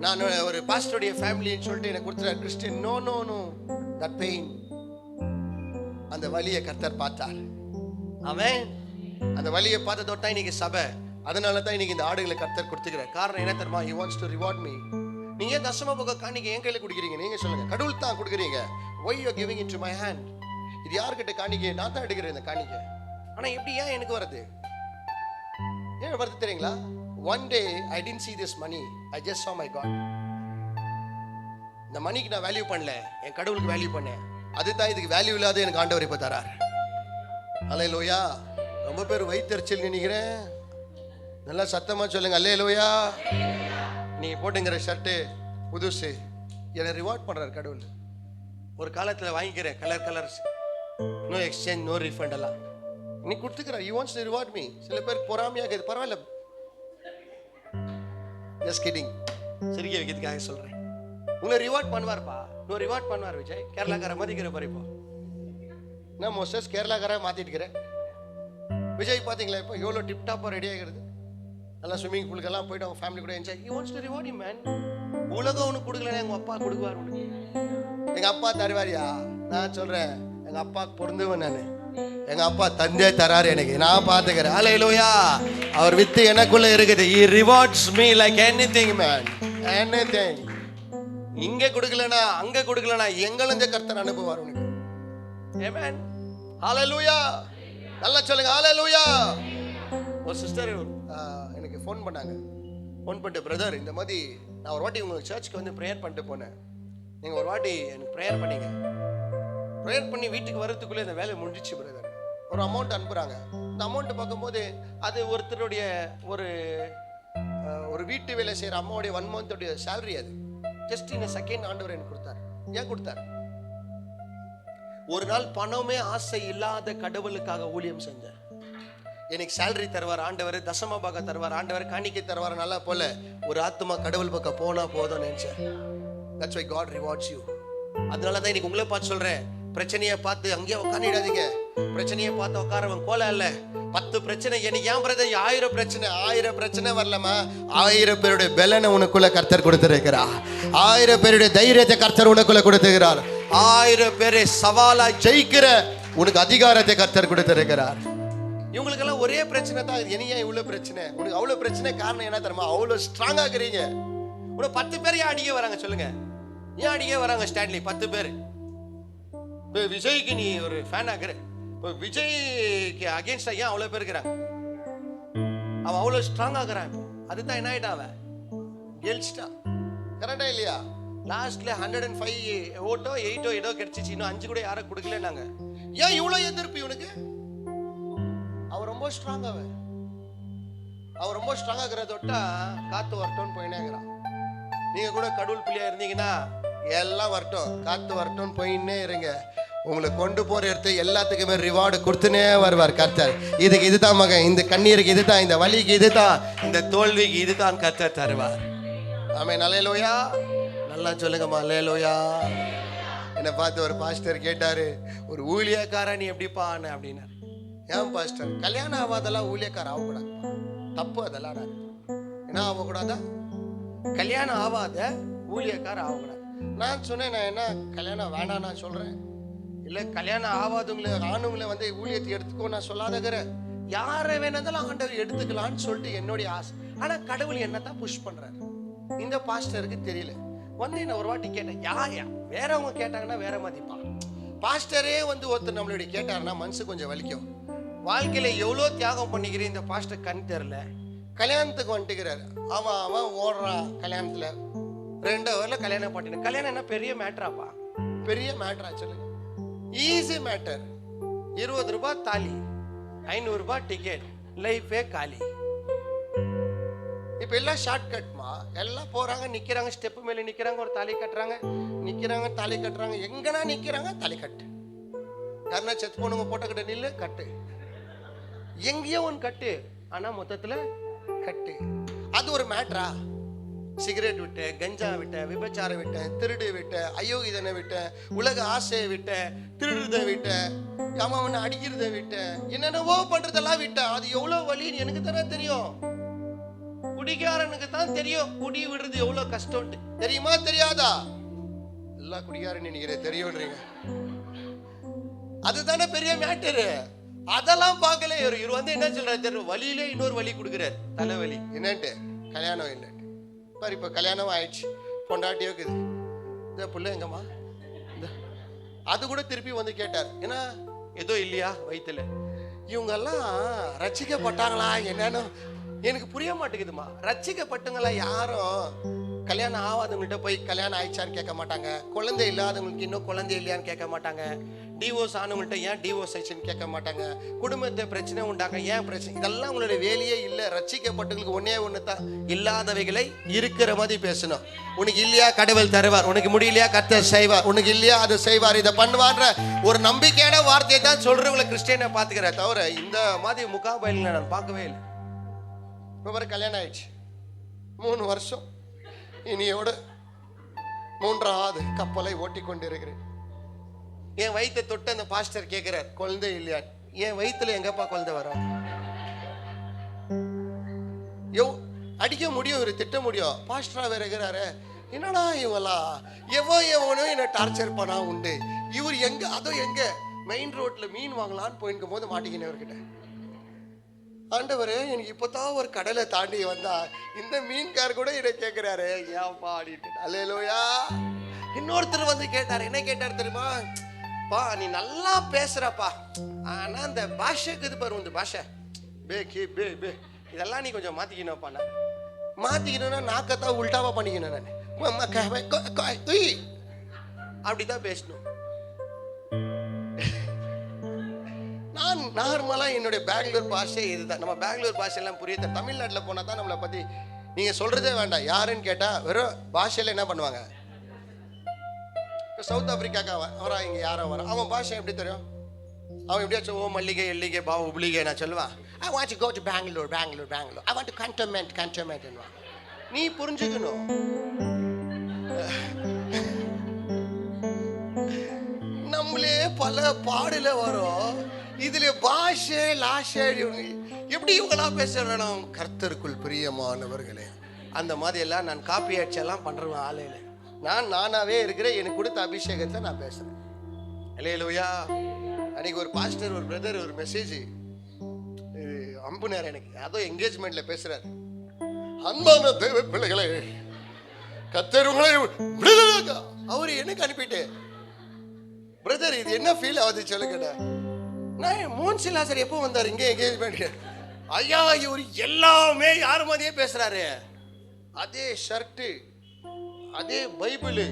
நான் ஒரு பாஸ்டருடைய ஃபேமிலின்னு சொல்லிட்டு எனக்கு கொடுத்துற Christian? No no no. That pain, அந்த வலியை கர்த்தர் பார்த்தார். ஆமென். அந்த வலியை பார்த்ததோட தான் இன்னைக்கு சபை. அதனால தான் இன்னைக்கு இந்த ஆடுகளை கர்த்தர் கொடுத்துக்கிறார். காரணம் என்ன தெரியுமா? He wants to reward me. நீங்க தசம பாக காணிக்கை என் கையில கொடுக்குறீங்க. நீங்க சொல்லுங்க, கடவுள் தான் கொடுக்குறீங்க. Why you are giving it to my hand? இது யார்கிட்ட காணிக்கை? நான் தான் எடுக்கிறேன் இந்த காணிக்கை. ஆனா எப்படி ஏன் எனக்கு வருது? ஏன் வருது தெரியுங்களா? One day I didn't see this money, I just saw my God. இந்த மணிக்கு நான் வேல்யூ பண்ணல, என் கடவுளுக்கு வேல்யூ பண்ணேன். அதுதான் இதுக்கு வேல்யூ இல்லாத எனக்கு ஆண்டவர் இப்ப தரார். ஹalleluya. ரொம்ப பேர் வயித்தெரிச்சல் நினைக்கிறேன். நல்லா சத்தமா சொல்லுங்க அல்லேலூயா. நீங்க போட்டுங்கிற ஷர்ட்டு புதுசு, என்னை ரிவார்ட் பண்றாரு கடவுள். ஒரு காலத்துல வாங்கிக்கிறேன் colour colours, no exchange no refund எல்லாம் நீ கொடுத்துக்கிறார். He wants to reward me. சில பேர் பொறாமையா இருக்குது. பரவாயில்ல, ஜஸ்ட் கிடிங், சிரிக்க வைக்கிறதுக்காக சொல்றேன். உங்களை ரிவார்ட் பண்ணுவார்ப்பா. நோ ரிவார்ட் பண்ணுவார் விஜய். கேரளாக்கார மதிக்கிற பாரு. இப்போ நான் மோஸ்டஸ் கேரளாக்கார மாத்திட்டுக்கிறேன். விஜய் பாத்தீங்களா இப்போ எவ்வளோ டிப்டாப்பாக ரெடி ஆகிறது. நல்லா ஸ்விம்மிங் பூலுக்கெல்லாம் போயிட்டு அவங்க ஃபேமிலி கூட enjoy. He wants to reward you man. உலகம் உனக்கு கொடுக்கலன்னா எங்கள் அப்பா கொடுக்குவார் உனக்கு. எங்கள் அப்பா தருவாரியா? நான் சொல்கிறேன், எங்கள் அப்பாவுக்கு பொருந்துவேன் நான். எங்கள் அப்பா தந்தே தராரு எனக்கு, நான் பார்த்துக்கிறேன். ஹalleluya. அவர் வித்து எனக்குள்ள இருக்குது. He rewards me like anything man. Anything. இங்கே கொடுக்கலனா அங்கே கொடுக்கலனா எங்களும் கர்த்தர் அனுப்புவார் உனக்கு. Amen. ஹalleluya. நல்லா சொல்லுங்க ஹalleluya. ஒரு சிஸ்டர் எனக்கு ஃபோன் பண்ணாங்க. ஃபோன் பண்ணிட்டு, பிரதர் இந்த மாதிரி நான் ஒரு வாட்டி உங்கள் சர்ச்சுக்கு வந்து ப்ரேயர் பண்ணிட்டு போனேன். நீங்கள் ஒரு வாட்டி எனக்கு ப்ரேயர் பண்ணீங்க. ப்ரேயர் பண்ணி வீட்டுக்கு வரதுக்குள்ளே இந்த வேலை முடிஞ்சிச்சு பிரதர். ஒரு அமௌண்ட் அனுப்புகிறாங்க. இந்த அமௌண்ட்டு பார்க்கும்போது அது ஒருத்தருடைய ஒரு வீட்டு வேலை செய்கிற அம்மாவுடைய 1 month சேலரி. அது ஜஸ்ட் இந்த செகண்ட் ஆண்டவர் எனக்கு கொடுத்தார். ஏன் கொடுத்தார்? ஒரு நாள் பணமே ஆசை இல்லாத கடவுளுக்காக ஊழியம் செஞ்சேன். எனக்கு சேலரி தருவார் ஆண்டவர், தசம பாகம் தருவார் ஆண்டவர், காணிக்கை தருவார். நல்லா போல ஒரு ஆத்மா கடவுள் பக்கம் போனா போதும் நினைச்சேன். That's why God rewards you. அதனால தான் இன்னைக்கு உங்களை பார்த்து சொல்றேன், பிரச்சனையை பார்த்து அங்கேயே உட்காந்துடாதீங்க. பிரச்சனையை பார்த்து உட்காரவன் கோல இல்ல. 10 பிரச்சனை எனக்கு ஏன் பிரதர்? 1000 பிரச்சனை வரலமா? 1000 பேருடைய பலனை உனக்குள்ள கர்த்தர் கொடுத்திருக்கிறா. 1000 பேருடைய தைரியத்தை கர்த்தர் உனக்குள்ள கொடுத்திருக்கிறார். 1000 பேரை சவாலா ஜெயிக்கிற உனக்கு அதிகாரத்தை கர்த்தர் கொடுத்திருக்கிறார். இவங்களுக்கெல்லாம் ஒரே பிரச்சனை தான். என்னையா இவ்வளவு பிரச்சனை? உனக்கு அவ்வளவு பிரச்சனை காரணம் என்ன தெரியுமா? அவ்வளவு ஸ்ட்ராங்கா இருக்கிறீங்க. உனக்கு 10 பேர் ஏன் அடிக்க வராங்க சொல்லுங்க? ஏன் அடிக்க வராங்க? ஸ்டான்லி 10 பேர். இப்போ விஜய்க்கு நீ ஒரு ஃபேன் ஆகுற, இப்போ விஜய்க்கு அகேன்ஸ்டா ஏன் அவ்வளவு பேர் இருக்கிறாங்க? அவன் அவ்வளவு ஸ்ட்ராங் ஆகுறான். இப்போ அதுதான் என்ன ஆயிட்டான், அவன் கெல்ஸ்டா. கரெக்டா இல்லையா? லாஸ்ட்ல 105 ஓட்டோ 8 ஏதோ கிடைச்சிச்சு. இன்னும் 5 கூட யாரும் கொடுக்கல. நாங்க ஏன் இவ்வளவு எதிர்ப்பு இவனுக்கு? அவர் ரொம்ப ஸ்ட்ராங். அவர் ரொம்ப ஸ்ட்ராங் ஆகிறதொட்டா காத்து வரட்டும்னு போயினேங்கிறான். நீங்க கூட கடவுள் பிள்ளையா இருந்தீங்கன்னா எல்லாம் வரட்டும், காத்து வரட்டும்னு போயின்னே இருங்க. உங்களை கொண்டு போற இடத்து எல்லாத்துக்குமே ரிவார்டு கொடுத்துனே வருவார் கர்த்தர். இதுக்கு இதுதான் மகன், இந்த கண்ணீருக்கு இதுதான், இந்த வலிக்கு இதுதான், இந்த தோல்விக்கு இதுதான் கர்த்தர் தருவார். ஆமென். அல்லேலூயா. நல்லா சொல்லுங்கம்மா அல்லேலூயா. என்னை பார்த்து ஒரு பாஸ்டர் கேட்டாரு, ஒரு ஊழியக்காரா நீ எப்படிப்பான்னு அப்படின்னாரு. ஏன் பாஸ்டர்? கல்யாணம் ஆகாதெல்லாம் ஊழியக்கார ஆகக்கூடாது, தப்பு. அதெல்லாம் நான் என்ன ஆகக்கூடாதா? கல்யாணம் ஆகாத ஊழியக்கார ஆகக்கூடாது. நான் சொன்னேன், நான் என்ன கல்யாணம் வேணாம் நான் சொல்றேன், இல்லை கல்யாணம் ஆகாதவங்களை ஆணுங்களை வந்து ஊழியத்தை எடுத்துக்கோ நான் சொல்லாதகிற, யாரை வேணாலும் ஆண்டவர் எடுத்துக்கலான்னு சொல்லிட்டு என்னுடைய ஆசை. ஆனா கடவுள் என்னத்தான் புஷ் பண்றாரு இந்த பாஸ்டருக்கு தெரியல. வந்து நான் ஒரு வாட்டி கேட்டேன், யா வேறவங்க கேட்டாங்கன்னா வேற மதிப்பான், பாஸ்டரே வந்து ஒருத்தர் நம்மளுடைய கேட்டாருன்னா மனசு கொஞ்சம் வலிக்கும். வாழ்க்கையில எவ்வளோ தியாகம் பண்ணிக்கிறேன் இந்த பாஸ்டர் கண் தெரியல. கல்யாணத்துக்கு வந்துட்டுக்கிறாரு, அவன் ஓடுறான் கல்யாணத்துல 2 ஹவர்ல கல்யாணம் பண்ணிட்டு. கல்யாணம் என்ன பெரிய மேட்டராப்பா? பெரிய மேட்டரா சொல்லுங்க? Easy matter. 20 ரூபாய் தாலி, 500 ரூபாய் டிக்கெட், லைஃபே காலி. இப்ப எல்லாம் ஷார்ட் கட்மா, எல்லாம் போறாங்க நிக்கிறாங்க, ஸ்டெப் மேல நிக்கிறாங்க, ஒரு தாலி கட்டுறாங்க, நிக்கிறாங்க தாலி கட்டுறாங்க, எங்கன்னா நிக்கிறாங்க தாலி கட்டு. யாருன்னா செத்து போனவங்க போட்ட கிட்ட நில்லு கட்டு, எங்கேயோ ஒன்று கட்டு, ஆனா மொத்தத்துல கட்டு. அது ஒரு மேட்ரா? சிகரெட் விட்ட, கஞ்சா விட்ட, விபச்சாரம் விட்ட, திருடு விட்ட, அயோக்கியதனை விட்ட, உலக ஆசையை விட்ட, திருடுறதை விட்ட, அவனை அடிக்கிறத விட்ட, என்னென்னவோ பண்றதெல்லாம் விட்ட. அது எவ்வளவு வலின்னு எனக்கு தானே தெரியும். குடிகாரனுக்கு தான் தெரியும் குடி விடுறது எவ்வளவு கஷ்டம். தெரியுமா தெரியாதா? எல்லா குடிகாரன் நீங்க தெரியும்ன்றீங்க, அதுதானே பெரிய மேட்டரு. அதெல்லாம் பார்க்கல. இவர் வந்து என்ன சொல்றாரு தெரியும், வழியிலே இன்னொரு வழி கொடுக்குறாரு, தலைவலி. என்னன்ட்டு கல்யாணம் இல்லைன்ட்டு. பாரு இப்ப கல்யாணம் ஆயிடுச்சு, பொண்டாட்டியோ இருக்குது, இந்த பிள்ளை எங்கம்மா, அது கூட திருப்பி வந்து கேட்டார், ஏன்னா ஏதோ இல்லையா வயிற்றுல. இவங்கெல்லாம் ரட்சிக்கப்பட்டாங்களா என்னன்னு எனக்கு புரிய மாட்டேங்குதுமா. ரட்சிக்கப்பட்டவங்களா யாரும் கல்யாணம் ஆகாதவங்கள்ட்ட போய் கல்யாணம் ஆயிடுச்சான்னு கேட்க மாட்டாங்க, குழந்தை இல்லாதவங்களுக்கு இன்னும் குழந்தை இல்லையான்னு கேட்க மாட்டாங்க, டிவோர்ஸ் ஆனவங்கள்ட்ட ஏன் டிவோர்ஸ் ஆயிடுச்சுன்னு கேட்க மாட்டாங்க, குடும்பத்தை பிரச்சனை உண்டாங்க ஏன் பிரச்சனை, இதெல்லாம் உங்களுடைய வேலையே இல்லை. ரட்சிக்கப்பட்டவங்களுக்கு ஒன்னே ஒன்று தான், இல்லாதவைகளை இருக்கிற மாதிரி பேசணும். உனக்கு இல்லையா கடவுள் தருவார், உனக்கு முடியலையா கர்த்தர் செய்வார், உனக்கு இல்லையா அது செய்வார், இதை பண்ணுவான்ற ஒரு நம்பிக்கையான வார்த்தையை தான் சொல்றவங்களை கிறிஸ்டியனை பார்த்துக்கிறேன் தவிர இந்த மாதிரி முகாபயில நான் பார்க்கவே இல்லை. இப்போ கல்யாணம் ஆயிடுச்சு, 3 வருஷம், இனியோடு 3ஆவது கப்பலை ஓட்டி கொண்டு இருக்கிறேன். என் வயிற்றை தொட்டு அந்த பாஸ்டர் கேட்கிறார், குழந்தை இல்லையா? என் வயிற்றுல எங்கப்பா குழந்தை வரும்? அடிக்க முடியும், இவரு திட்ட முடியும், பாஸ்டரா வேற இருக்கிறாரு. என்னடா இவெல்லாம் எவனோ என்ன டார்ச்சர் பண்ணா உண்டு. இவர் எங்க, அதோ எங்க மெயின் ரோட்ல மீன் வாங்கலான்னு போயிருக்கும் போது மாட்டிக்கினேன் இவர்கிட்ட. ஆண்டவரே எனக்கு இப்போதான் ஒரு கடலை தாண்டி வந்தா இந்த மீன்கார் கூட என்ன கேட்கிறாரு, ஏன்பா அப்படின்ட்டு. அல்லேலூயா. இன்னொருத்தர் வந்து கேட்டார், என்ன கேட்டார் தெரியுமா? பா நீ நல்லா பேசுறப்பா, ஆனா அந்த பாஷைக்கு இது பாரு, இந்த பாஷை பே கே பே பே இதெல்லாம் நீ கொஞ்சம் மாத்திக்கணும்ப்பா. நான் மாத்திக்கணும்னா நாக்கத்தான் உல்டாவா பண்ணிக்கணும். நான் அப்படிதான் பேசணும். நான் நார்மலா என்னுடைய பெங்களூர் பாஷை இதுதான். நம்ம பெங்களூர் பாஷையெல்லாம் புரியுது. தமிழ்நாட்டில் போனா தான் நம்மளை பத்தி நீங்க சொல்றதே வேண்டாம். யாருன்னு கேட்டா வெறும் பாஷையில என்ன பண்ணுவாங்க, சவுத் ஆப்பிரிக்காக்கா வரா, இங்க யாரோ வர, அவன் பாஷை எப்படி தெரியும்? அவன் எப்படியாச்சும் ஓ மல்லிகை எல்லிகை பாவ உbliகை நான் சொல்லுவான். I want to go to Bangalore. I want to cantonment. நீ புரிஞ்சுக்கணும். நம்மளே பல பாடல வரும், இதுல பாஷை லாஷை எப்படி இவங்களாம் பேசணும். கர்த்தருக்குள் பிரியமானவர்களே, அந்த மாதிரி எல்லாம் நான் காப்பி அடிச்செல்லாம் பண்றேன். ஆலையில நானாவே இருக்கிறேன், எனக்கு கொடுத்த அபிஷேகத்தை நான் பேசுறேன். அல்லேலூயா. அன்னைக்கு ஒரு பாஸ்டர், ஒரு பிரதர் ஒரு மெசேஜ் அம்புனார் எனக்கு, அதோ என்கேஜ்மெண்ட்ல பேசுறாரு. அன்பான தேவ பிள்ளைகளே, கர்த்தர் உங்களை அவரு எனக்கு அனுப்பிட்டு, பிரதர் இது என்ன ஃபீல் ஆகுது சொல்லுங்க. நான் மோன்சிலாசர் எப்போ வந்தார் இங்கே என்கேஜ்மெண்ட்? ஐயா இவர் எல்லாமே யார் மாதிரியே பேசுறாரு. அதே ஷர்ட்டு, அதே பைபிள்,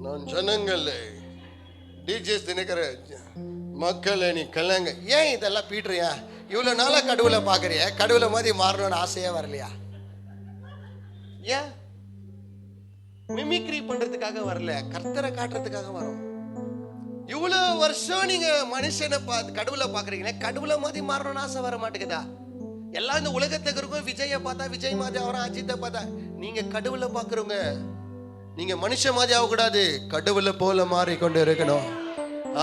நான் ஜனங்கள் டிஜேஸ் தினக்கிற மக்களை நீ கல்யாங்க. ஏன் இதெல்லாம் பீட்றியா? இவ்வளவு நாளா கடவுளை பாக்குறிய, கடவுளை மாதிரி மாறணும்னு ஆசையா வரலையா? ஏன் மிமிக்ரி பண்றதுக்காக வரல, கர்த்தரை காட்டுறதுக்காக வரும். இவ்வளவு வருஷம் நீங்க மனுஷனை பார்த்து கடவுளை பாக்குறீங்களே, கடவுளை மாதிரி மாறணும்னு ஆசை வர மாட்டேங்குதா? எல்லாம் இந்த உலகத்துக்கு இருக்கும். விஜயை பார்த்தா விஜய் மாதிரி அவரும், அஜித்தை பார்த்தா. நீங்க கடவுளை பாக்குறவங்க, நீங்க மனுஷ மாதிரி ஆகக்கூடாது, கடவுளை போல மாறிக்கொண்டு இருக்கணும்.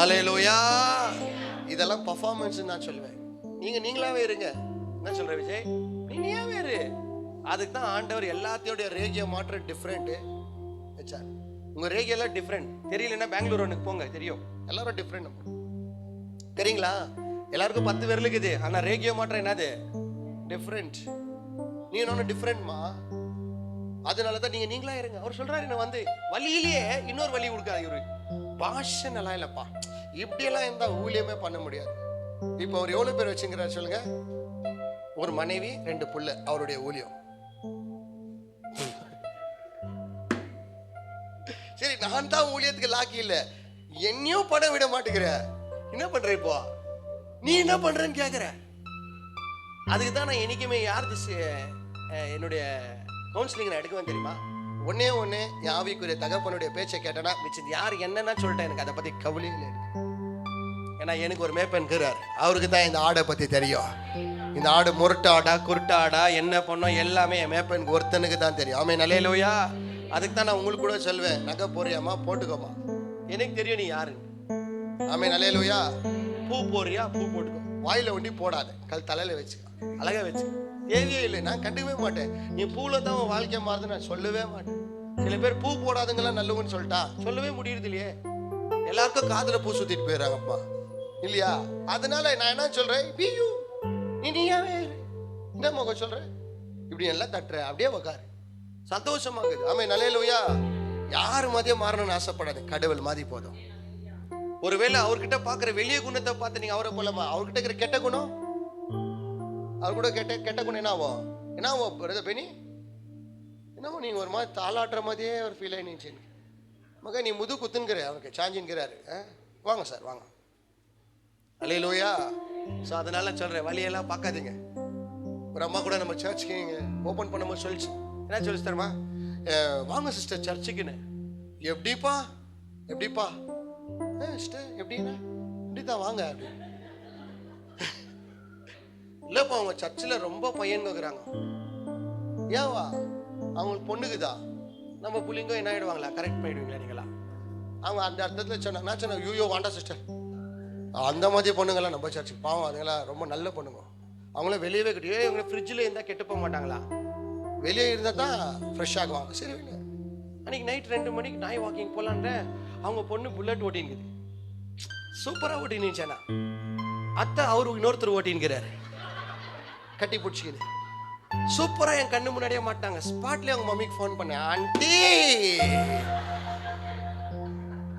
அல்லேலூயா. இதெல்லாம் பர்ஃபார்மன்ஸ் நான் சொல்லுவேன். நீங்களாவே இருங்க. என்ன சொல்ற விஜய், நீயாவே இரு. அதுக்கு தான் ஆண்டவர் எல்லாத்தையோடைய ரேகியை மாற்ற டிஃப்ரெண்ட்டு வச்சார். உங்க ரேகியெல்லாம் டிஃப்ரெண்ட். தெரியலன்னா பெங்களூர் ஒன்றுக்கு போங்க, தெரியும். எல்லாரும் டிஃப்ரெண்ட் தெரியுங்களா? எல்லாருக்கும் 10 விரல் இருக்குது, ஆனா ரேகியோ மாற்றம் என்னது? டிஃப்ரெண்ட். நீ ஒன்றும் டிஃப்ரெண்ட்மா. அதனால தான் நீங்களா இருங்க. அவர் சொல்றாரு, என்ன வந்து வழியிலேயே இன்னொரு வழி கொடுக்காது. இவரு பாஷை நல்லா இல்லப்பா, இப்படியெல்லாம் இருந்தா ஊழியமே பண்ண முடியாது. இப்போ அவர் எவ்வளவு பேர் வச்சுங்கிறார் சொல்லுங்க? ஒரு மனைவி 2 புள்ள, அவருடைய ஊழியம். சரி, நான் தான் ஊழியத்துக்கு லாக்கி இல்ல, என்னையும் பணம் விட மாட்டேங்கிற, என்ன பண்ற இப்போ? நீ என்ன பண்றன்னு கேக்குற. அதுக்கு தான் நான் என்னைக்குமே யார் என்னுடைய கவுன்சிலிங் நான் எடுக்குவேன் தெரியுமா? ஒன்னே என் ஆவிக்குரிய தகப்பனுடைய பேச்சை கேட்டேன்னா மிச்சம் யார் என்னன்னா சொல்லிட்டேன், எனக்கு அதை பத்தி கவலையே இல்லை. ஏன்னா எனக்கு ஒரு மேப்பன் இருக்கிறார், அவருக்கு தான் இந்த ஆடை பத்தி தெரியும். இந்த ஆடு முரட்டு ஆடா குருட்டு ஆடா என்ன பண்ணோம் எல்லாமே என் மேப்பனுக்கு ஒருத்தனுக்கு தான் தெரியும். ஆமே, நல்லேலூயா. அதுக்கு தான் நான் உங்களுக்கு கூட சொல்வேன், நகை போறியாமா போட்டுக்கோமா, எனக்கு தெரியும் நீ யாரு. ஆமே, நல்லேலூயா. பூ போறியா பூ போட்டுக்கோ, வாயில ஒண்டி போடாத, தலையில வச்சுக்க, அழகா வச்சு. தேவையே இல்லை, நான் கண்டுக்கவே மாட்டேன். நீ பூல தான் உன் வாழ்க்கை மாறுது நான் சொல்லவே மாட்டேன். சில பேர் பூ போடாதுங்கெல்லாம் நல்லவன்னு சொல்லிட்டா சொல்லவே முடியுது இல்லையே. எல்லாருக்கும் காதுல பூ சுத்திட்டு போயிடுறாங்கப்பா இல்லையா? அதனால நான் என்ன சொல்றேன், நீயாவே என்ன முகம் சொல்ற, இப்படி எல்லாம் தட்டுற, அப்படியே உக்காரு, சந்தோஷமாகுது. ஆமே, நல்லேலூயா. யாரு மாதிரியே மாறணும்னு ஆசைப்படாது, கடவுள் மாதிரி போதும். ஒருவேளை அவர்கிட்ட பாக்குற வெளிய குணத்தை பார்த்து நீங்க அவரை போலமா, அவர்கிட்ட இருக்கிற கெட்ட குணம், அவர் கூட கெட்ட குணம் என்ன ஆகும் பிரதர் பெனி? என்னவோ நீங்க ஒரு மாதிரி தாளாட்டுற மாதிரியே ஒரு ஃபீல் ஆயிடுச்சு. மக நீ முது குத்துன்கிற, அவருக்கு சாஞ்சின்கிறாரு. வாங்க சார் வாங்க, அல்லேலூயா. ஸோ அதனால சொல்றேன், வழியெல்லாம் பார்க்காதீங்க. ஒரு அம்மா கூட நம்ம சர்ச்சுக்கு ஓப்பன் பண்ணும்போது சொல்லிச்சு, என்ன சொல்லிச்சு தரமா, வாங்க சிஸ்டர் சர்ச்சுக்குன்னு. எப்படிப்பா சிஸ்டர் எப்படின்னா, இப்படிதான் வாங்க அப்படி. இல்லப்பா அவங்க சர்ச்சில் ரொம்ப பையன் கேட்குறாங்க. ஏவா அவங்களுக்கு பொண்ணுக்குதா, நம்ம புள்ளிங்க என்ன ஆயிடுவாங்களா, கரெக்ட் பண்ணிடுவீங்களா நீங்களா? அவங்க அந்த அர்த்தத்தில் சொன்னாங்க. நான் சொன்னேன், யூயோ வேண்டாம் சிஸ்டர், அந்த மாதிரி பொண்ணுங்கள்லாம் நம்ம சர்ச்சுக்கு பாவம், அதுங்களாம் ரொம்ப நல்ல பொண்ணுங்க. அவங்களாம் வெளியவே கிடையாது. இவங்க ஃப்ரிட்ஜில் இருந்தால் கெட்டு போக மாட்டாங்களா, வெளியே இருந்தால் தான் ஃப்ரெஷ் ஆகுவாங்க. சரி இல்லை, அன்றைக்கி நைட் 2 மணிக்கு நாய் வாக்கிங் போகலான்ற, அவங்க பொண்ணு புல்லட் ஓட்டின்னுக்குது, சூப்பராக ஓட்டினுச்சானா. அத்தை அவரு இன்னொருத்தர் ஓட்டின்னுக்கிறாரு, கட்டி பிடிச்சிக்குது சூப்பராக. என் கண்ணு முன்னாடியே மாட்டாங்க. ஸ்பாட்லேயே அவங்க மம்மிக்கு ஃபோன் பண்ணேன், ஆண்டி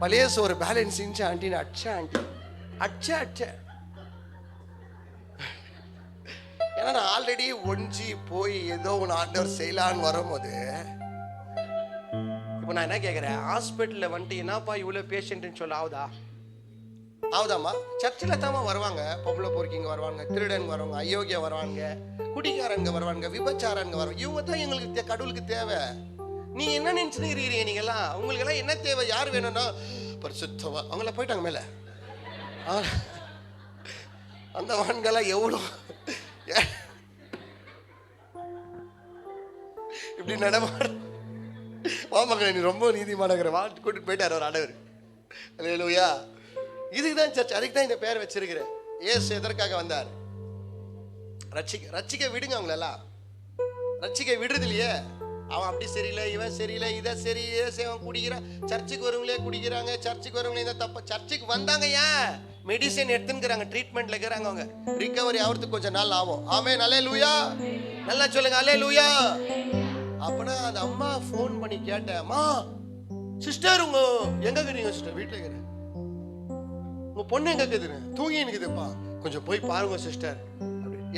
பழைய ஒரு பேலன்ஸ் இருந்துச்சு ஆண்டின்னு அடிச்ச. ஏன்னா நான் ஆல்ரெடி ஒஞ்சி போய் ஏதோ ஒன்று ஆண்டவர் செய்யலான்னு வரும்போது, இப்போ நான் என்ன கேட்குறேன், ஹாஸ்பிட்டலில் வந்துட்டு என்னப்பா இவ்வளோ பேஷண்ட்டுன்னு சொல்ல ஆகுதாம்மா? சர்ச்சில் தாம்மா வருவாங்க, பொம்பளை பொறுக்கிங்க வருவாங்க, திருடனுங்க வருவாங்க, அயோக்கியா வருவாங்க, குடிக்காரங்க வருவாங்க, விபச்சாரங்க வருவாங்க. இவங்க தான் எங்களுக்கு கடவுளுக்கு தேவை. நீங்க என்ன நினைச்சுக்கிறீங்க? நீங்கெல்லாம் உங்களுக்கு எல்லாம் என்ன தேவை? யார் வேணும்னா பரிசுத்தவா, அவங்கள போயிட்டாங்க மேல. அந்த வான்கெல்லாம் எவ்வளோ இப்படி நடமாட. வாமக்களை நீ ரொம்ப நீதிமானங்கிற வாழ்த்து கூட்டிட்டு போயிட்டார் ஒரு ஆண்டவர். அல்லேலூயா. இதுக்கு தான் சர்ச், அதுக்கு தான் இந்த பேர் வச்சிருக்கிறேன். இயேசு எதற்காக வந்தார்? ரட்சிக்க விடுங்க. அவங்களெல்லாம் ரட்சிக்க விடுறது இல்லையே. அவன் அப்படி சரியில்லை, இவன் சரியில்லை, இதை சரி, அவன் குடிக்கிறான். சர்ச்சுக்கு வரவங்களே குடிக்கிறாங்க, சர்ச்சுக்கு வரவங்களே இந்த தப்ப. சர்ச்சுக்கு வந்தாங்க, ஏன் மெடிசன் எடுத்துக்கிறாங்க, ட்ரீட்மெண்ட்ல இருக்கிறாங்க. அவங்க ரிகவரி ஆகிறதுக்கு கொஞ்சம் நாள் ஆகும். ஆமென், அல்லேலூயா. நல்லா சொல்லுங்க, அல்லேலூயா. அப்பனா அந்த அம்மா ஃபோன் பண்ணி கேட்டேன், அம்மா சிஸ்டர் உங்க எங்க இருக்கிறீங்க சிஸ்டர்? வீட்டில் இருக்கிறேன். உங்க பொண்ணு எங்க இருக்குதுன்னு? தூங்கி இருக்குதுப்பா, கொஞ்சம் போய் பாருங்க சிஸ்டர்.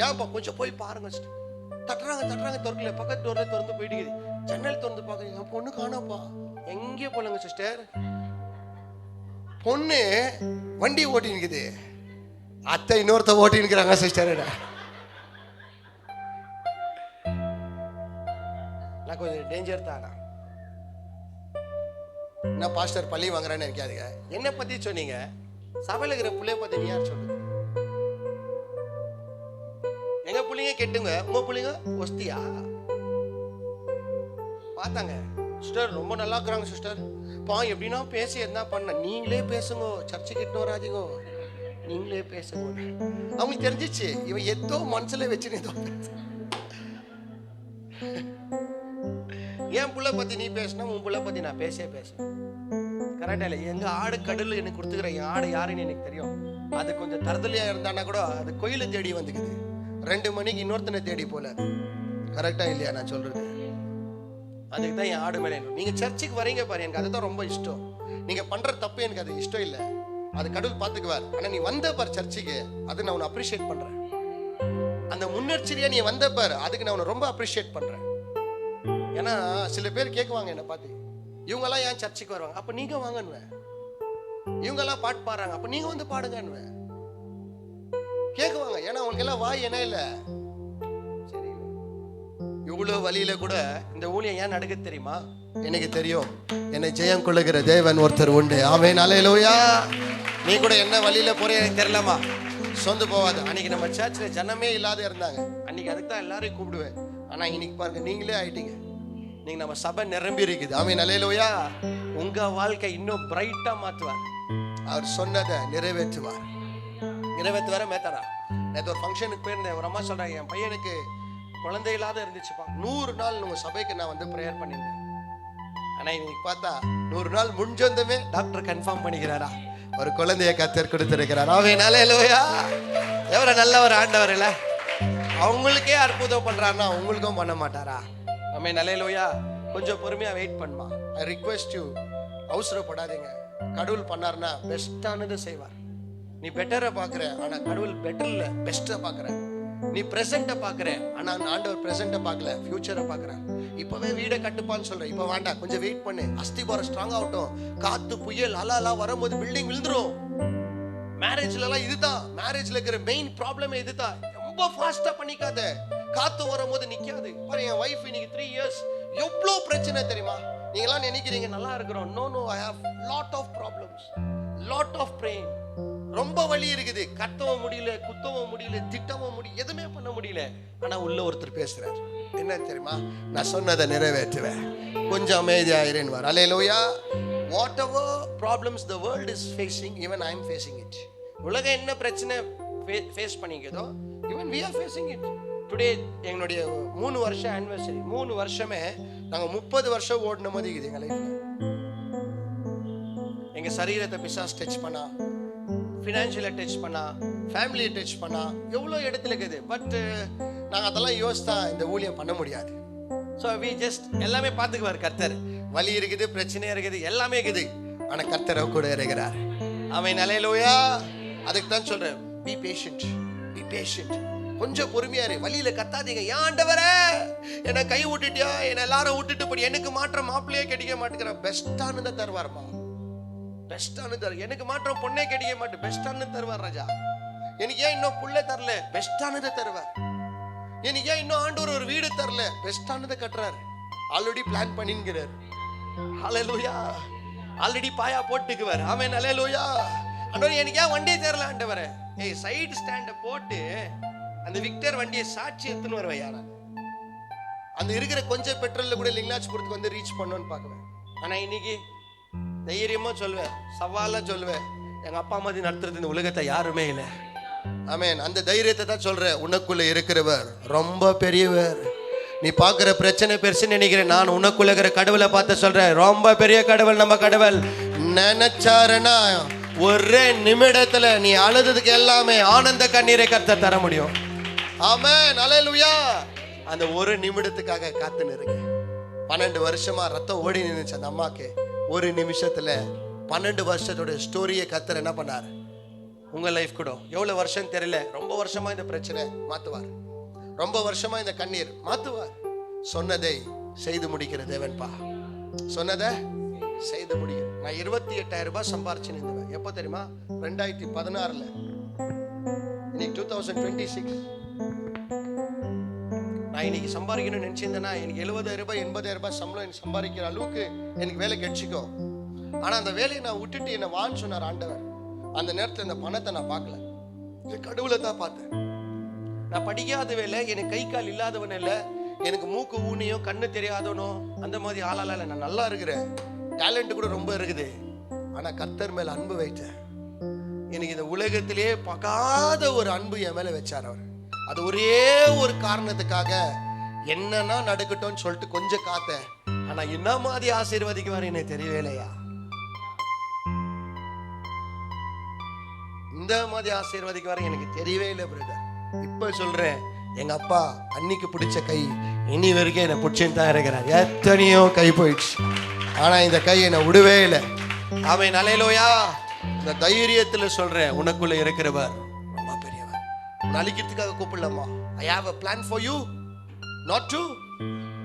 ஏன்ப்பா? கொஞ்சம் போய் பாருங்க சிஸ்டர். தட்டுறாங்க திறக்கல, பக்கத்து டோர்ல திறந்து போயிட்டு ஜன்னல் திறந்து பாக்குறீங்க, பொண்ணு காணோப்பா. எங்கே போலங்க சிஸ்டர்? பொண்ணு வண்டி ஓட்டினுக்குது, அத்தை இன்னொருத்த ஓட்டினுக்கிறாங்க சிஸ்டர். நான் கொஞ்சம் டேஞ்சர் தானா? என்ன பாஸ்டர் பள்ளி வாங்குறேன்னு நினைக்காதுங்க. என்ன பத்தி சொன்னீங்க? சபையில் இருக்கிற பிள்ளைய பத்தி நீ யார் சொல்லுங்க? எங்க பிள்ளைங்க கெட்டுங்க, உங்க பிள்ளைங்க ஒஸ்தியா? பார்த்தாங்க சிஸ்டர், ரொம்ப நல்லா இருக்கிறாங்க சிஸ்டர். பா எப்படின்னா பேசி என்ன பண்ண, நீங்களே பேசுங்க, சர்ச்சுக்கு இட்டு வராதிங்க, நீங்களே பேசுங்க. அவங்களுக்கு தெரிஞ்சிச்சு இவன் ஏதோ மனசுல வச்சு என் புள்ள பத்தி நீ பேசினா உன் புள்ள பத்தி நான் பேசுவேன். கரெக்டா இல்லை? எங்க ஆடு கடல் எனக்கு கொடுத்துக்கிற என் ஆடு யாருன்னு எனக்கு தெரியும். அது கொஞ்சம் தரதலையா இருந்தானா கூட அது கோயிலை தேடி வந்துக்குது. 2 மணிக்கு இன்னொருத்தனை தேடி போல. கரெக்டா இல்லையா நான் சொல்றது? அதுக்கு தான் என் ஆடு மேலே. நீங்க சர்ச்சுக்கு வரீங்க பாரு, எனக்கு அதுதான் ரொம்ப இஷ்டம். நீங்க பண்ற தப்பு எனக்கு அது இஷ்டம் இல்லை, அது கடவுள் பார்த்துக்குவார். ஆனா நீ வந்த பாரு சர்ச்சுக்கு, அது நான் உன்னை அப்ரிஷியேட் பண்றேன். அந்த முன்னெச்சரிக்கையா நீ வந்த பாரு, அதுக்கு நான் உன்னை ரொம்ப அப்ரிஷியேட் பண்றேன். ஏன்னா சில பேர் கேட்குவாங்க என்ன பார்த்து, இவங்கெல்லாம் ஏன் சர்ச்சுக்கு வருவாங்க, அப்ப நீங்க வாங்கன்னுவேன். இவங்கெல்லாம் பாட்டு பாடுறாங்க, அப்ப நீங்க வந்து பாடுங்கன்னுவேன். கேட்குவாங்க, ஏன்னா அவங்களுக்கு எல்லாம் வாய் என்ன இல்லை. சரி, இவ்வளவு வழியில கூட இந்த ஊழியம் ஏன் நடக்குது தெரியுமா? எனக்கு தெரியும், என்னை ஜெயம் கொள்ளுகிற தேவன் ஒருத்தர் உண்டு. ஆமென், அல்லேலூயா. நீ கூட என்ன வழியில போற எனக்கு தெரியலமா, சொந்து போவாது. அன்னைக்கு நம்ம சர்ச்சில் ஜனமே இல்லாத இருந்தாங்க, அன்னைக்கு அதுக்கு தான் எல்லாரையும் கூப்பிடுவேன். ஆனா இன்னைக்கு பாருங்க, நீங்களே ஆயிட்டீங்க. நீங்க நம்ம சபை நிரம்பி இருக்குது. ஆமென், அல்லேலூயா. உங்க வாழ்க்கை இன்னும் பிரைட்டா மாற்றுவார். அவர் சொன்னதை நிறைவேற்றுவார். நிறைவேற்றுவார மேத்தாரா. நேற்று ஒரு ஃபங்க்ஷனுக்கு போயிருந்தேன். ஒரு அம்மா சொல்றாங்க, என் பையனுக்கு குழந்தை இல்லாத இருந்துச்சுப்பா, 100 நாள் உங்க சபைக்கு நான் வந்து ப்ரேயர் பண்ணியிருந்தேன். ஆனா இன்னைக்கு பார்த்தா 100 நாள் முடிஞ்சதுமே டாக்டர் கன்ஃபார்ம் பண்ணிக்கிறாரா, ஒரு குழந்தைய கர்த்தர் கொடுத்திருக்கிறார். ஆமென், அல்லேலூயா. எவ்வளவு நல்ல ஒரு ஆண்டவர் இல்ல? அவங்களுக்கே அற்புதம் பண்றாருன்னா உங்களுக்கும் பண்ண மாட்டாரா? ஆமென், அல்லேலூயா. கொஞ்சம் பொறுமையா வெயிட் பண்ணுமா. ஐ ரிக்வெஸ்ட் யூ, அவசரப்படாதீங்க. கடவுள் பண்ணாருன்னா பெஸ்டானது செய்வார். நீ பெட்டரை பாக்குற, ஆனா கடவுள் பெட்டர் இல்ல, பெஸ்ட்டை பாக்குற. நீ பிரசன்ட்டை பாக்குற, ஆனா ஆண்டவர் பிரசன்ட்டை பார்க்கல, ஃபியூச்சரை பாக்குறார். இப்பவே வீடை கட்டுப்பான்னு சொல்ற, இப்ப வேண்டாம், கொஞ்சம் வெயிட் பண்ணு. அஸ்திபாரம் ஸ்ட்ராங் ஆகட்டும். காத்து புயல் அலாம் வரும்போது பில்டிங் விழுந்துரும். மேரேஜ்ல எல்லாம் இதுதான், மேரேஜ்ல இருக்கிற மெயின் ப்ராப்ளமே இதுதான். ரொம்ப ஃபாஸ்டா பண்ணிக்காத, காத்து வரும்போது நிக்காது. பாரு, என் வைஃப் இன்னைக்கு 3 இயர்ஸ் எவ்வளவு பிரச்சனை தெரியுமா? நீங்களாம் நினைக்கிறீங்க நல்லா இருக்கிறோம். No, I have lot of problems, lot of pain. ரொம்ப வலி இருக்குது. கத்தவும் முடியல, குத்தவும் முடியல, திட்டவும் முடியல, எதுவுமே பண்ண முடியல. ஆனா உள்ள ஒருத்தர் பேசுறார், என்ன தெரியுமா? நான் சொன்னதை நிறைவேற்றுவேன், கொஞ்சம் அமைதியாயிருன்னு. அல்லேலூயா. Whatever problems the world is facing, even I am facing it. உலகம் என்ன பிரச்சனை ஃபேஸ் பண்ணிக்கிறதோ, even we are facing it. Today எங்களுடைய 3 வருஷம் ஆனிவர்சரி. 3 வருஷமே நாங்கள் 30 வருஷம் ஓடின மாதிரி இருக்குது எங்கள் லைஃப்ல. எங்க சரீரத்தை பிசாஸ் டச் பண்ணா, ஃபினான்ஷியலை டச் பண்ணா, ஃபேமிலியை டச் பண்ணா, எவ்வளோ இடத்துல இருக்குது. பட் நாங்கள் அதெல்லாம் யோசித்தா இந்த ஊழியம் பண்ண முடியாது. ஸோ வி ஜஸ்ட் எல்லாமே பார்த்துக்குவார் கர்த்தர். வலி இருக்குது, பிரச்சனை இருக்குது, எல்லாமே இருக்குது. ஆனால் கர்த்தர் கூட இருக்கிறார். ஆமென், அல்லேலூயா. அதுக்கு தான் சொல்றேன், பி பேஷண்ட், பி பேஷண்ட். கொஞ்சம் பொறுமையா இரு. வழியில கத்தாதீங்க, ஏன் ஆண்டவரே என்னை கை விட்டுட்டியா, என்னை எல்லாரும் விட்டுட்டு போய் எனக்கு மாற்ற மாப்பிள்ளையே கிடைக்க மாட்டேங்கிற. பெஸ்டானு தருவார்மா, பெஸ்டானு தரு. எனக்கு மாற்றம் பொண்ணே கிடைக்க மாட்டேன், பெஸ்டானு தருவார் ராஜா. எனக்கு ஏன் இன்னும் புள்ள தரல, பெஸ்டானதை தருவார். எனக்கு ஏன் இன்னும் ஆண்டவர் ஒரு வீடு தரல, பெஸ்டானதை கட்டுறாரு. ஆல்ரெடி பிளான் பண்ணிங்கிறார். ஹல்லேலூயா. ஆல்ரெடி பாயா போட்டுக்குவார். ஆமென், அல்லேலூயா. ஆண்டவர் எனக்கு ஏன் வண்டியை தரல ஆண்டவரே, ஏய் சைடு ஸ்டாண்டை போட்டு அந்த விக்டர் வண்டியை சாட்சி எடுத்துன்னு வருவேன். யாரா அந்த இருக்கிற கொஞ்சம் பெட்ரோல்ல கூட லிங்லாஜ்புரத்துக்கு வந்து ரீச் பண்ணோன்னு பார்க்குவேன். ஆனா இன்னைக்கு தைரியமா சொல்லுவேன், சவாலா சொல்லுவேன், எங்க அப்பா மாதிரி நடத்துறது இந்த உலகத்தை யாருமே இல்லை. ஆமென். அந்த தைரியத்தை தான் சொல்றேன். உனக்குள்ள இருக்கிறவர் ரொம்ப பெரியவர். நீ பார்க்குற பிரச்சனை பெருசுன்னு நினைக்கிறேன், நான் உனக்குள்ள இருக்கிற கடவுளை பார்த்து சொல்றேன், ரொம்ப பெரிய கடவுள். நம்ம கடவுள் நினைச்சாருன்னா ஒரே நிமிடத்துல நீ அழுதுக்கு எல்லாமே ஆனந்த கண்ணீரை கர்த்தர் தர முடியும். ஆமென், அல்லேலூயா. அந்த ஒரு நிமிடத்துக்காக காத்து நிறுங்க. 12 வருஷமா ரத்தம் ஓடி நின்னுச்சு அந்த அம்மாக்கு. ஒரு நிமிஷத்துல 12 வருஷத்தோட ஸ்டோரியை கர்த்தர் என்ன பண்ணார்? உங்க லைஃப் கூட எவ்வளவு வருஷம் தெரியல, ரொம்ப வருஷமா இந்த பிரச்சனை மாத்துவார், ரொம்ப வருஷமா இந்த கண்ணீர் மாத்துவார். சொன்னதை செய்து முடிக்கிற தேவன்பா, சொன்னதை செய்து முடியும். நான் 28,000 ரூபாய் சம்பாரிச்சு நின்றுவேன். எப்போ தெரியுமா? 2016. இன்னைக்கு 2026. நான் இன்னைக்கு சம்பாதிக்கணும்னு நினைச்சிருந்தேன்னா எனக்கு 70,000 ரூபாய் 80,000 ரூபாய் சம்பளம் எனக்கு சம்பாதிக்கிற அளவுக்கு எனக்கு வேலை கிடைச்சிக்கும். ஆனா அந்த வேலையை நான் விட்டுட்டு என்ன வான்னு சொன்னார் ஆண்டவர். அந்த நேரத்தில் இந்த பணத்தை நான் பார்க்கல, கடவுளை தான் பார்த்தேன். நான் படிக்காத வேலை, எனக்கு கை கால் இல்லாதவன் இல்லை, எனக்கு மூக்கு ஊனியோ கண்ணு தெரியாதவனோ அந்த மாதிரி ஆளால இல்லை. நான் நல்லா இருக்கிறேன், டேலண்ட் கூட ரொம்ப இருக்குது. ஆனா கர்த்தர் மேல அன்பு வைத்தேன். எனக்கு இந்த உலகத்திலே பார்க்காத ஒரு அன்பு என் மேல வச்சார் அவர். அது ஒரே ஒரு காரணத்துக்காக என்னன்னா நடக்கட்டும்னு சொல்லிட்டு கொஞ்சம் காத்தேன். ஆனா என்ன மாதிரி ஆசீர்வதிக்குவாரு எனக்கு தெரியவே இல்லையா. இந்த மாதிரி ஆசீர்வதிக்குவாரு எனக்கு தெரியவே இல்லை பிரதர். இப்ப சொல்றேன், எங்க அப்பா அன்னைக்கு பிடிச்ச கை இனி வரைக்கும் என்னை பிடிச்சின்னு தான் இருக்கிறார். எத்தனையோ கை போயிடுச்சு, ஆனா இந்த கை என்னை விடவே இல்லை. அவன் அலையலோயா. இந்த தைரியத்துல சொல்றேன், உனக்குள்ள இருக்கிறவர் ரொம்ப பெரியவர். உன்னை அழிக்கிறதுக்காக கூப்பிடலாமா? I have a plan for you, not to.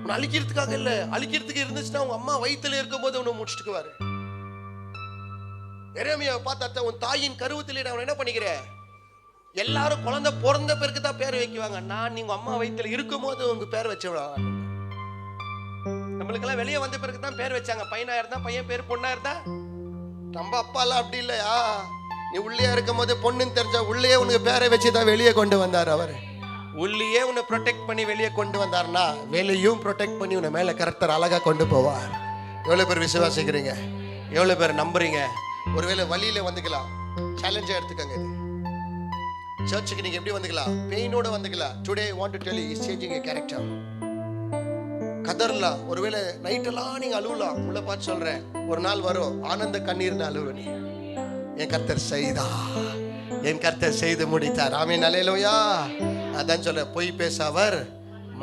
உன்னை அழிக்கிறதுக்காக இல்ல, அழிக்கிறதுக்கு இருந்துச்சுன்னா உங்க அம்மா வயித்துல இருக்கும் போது உன்னை முடிச்சுட்டுக்குவாரு. எரேமியாவை பார்த்தா, உன் தாயின் கருவத்திலே நான் என்ன பண்ணிக்கிறேன், எல்லாரும் குழந்தை பிறந்த பிறகு தான் பேர் வைக்குவாங்க. நான் நீங்க அம்மா வயித்துல இருக்கும் போது உங்க பேர் வச்சுடுவாங்க. நம்மளுக்கெல்லாம் வெளியே வந்த பிறகு தான் பேர் வச்சாங்க. பையனா இருந்தா பையன் பேர், பொண்ணா இருந்தா. நம்ம அப்பா எல்லாம் அப்படி இல்லையா. நீ உள்ளே இருக்கும் போது பொண்ணுன்னு தெரிஞ்சா உள்ளே உனக்கு பேரை வச்சுதான் வெளியே கொண்டு வந்தார். அவர் உள்ளே உன்னை ப்ரொடெக்ட் பண்ணி வெளியே கொண்டு வந்தார்னா வெளியும் ப்ரொடெக்ட் பண்ணி உன்னை மேல கரெக்டர் அழகா கொண்டு போவார். எவ்வளவு பேர் விசுவாசிக்கிறீங்க? எவ்வளவு பேர் நம்புறீங்க? ஒருவேளை வழியில வந்துக்கலாம், சேலஞ்சா எடுத்துக்கங்க. இது சர்ச்சுக்கு நீங்க எப்படி வந்துக்கலாம்? பெயினோட வந்துக்கலாம். Today I want to tell you, he is changing your character. கதறலாம், ஒருவேளை நைட்டெல்லாம் நீங்க அழுவலாம். உள்ள பார்த்து சொல்றேன், ஒரு நாள் வரும் ஆனந்த கண்ணீர்னு அழுவனி. என் கர்த்தர் செய்தா, என் கர்த்தர் செய்து முடித்தார். ஆமென், அல்லேலூயா. அதான் சொல்ல, பொய் பேச அவர்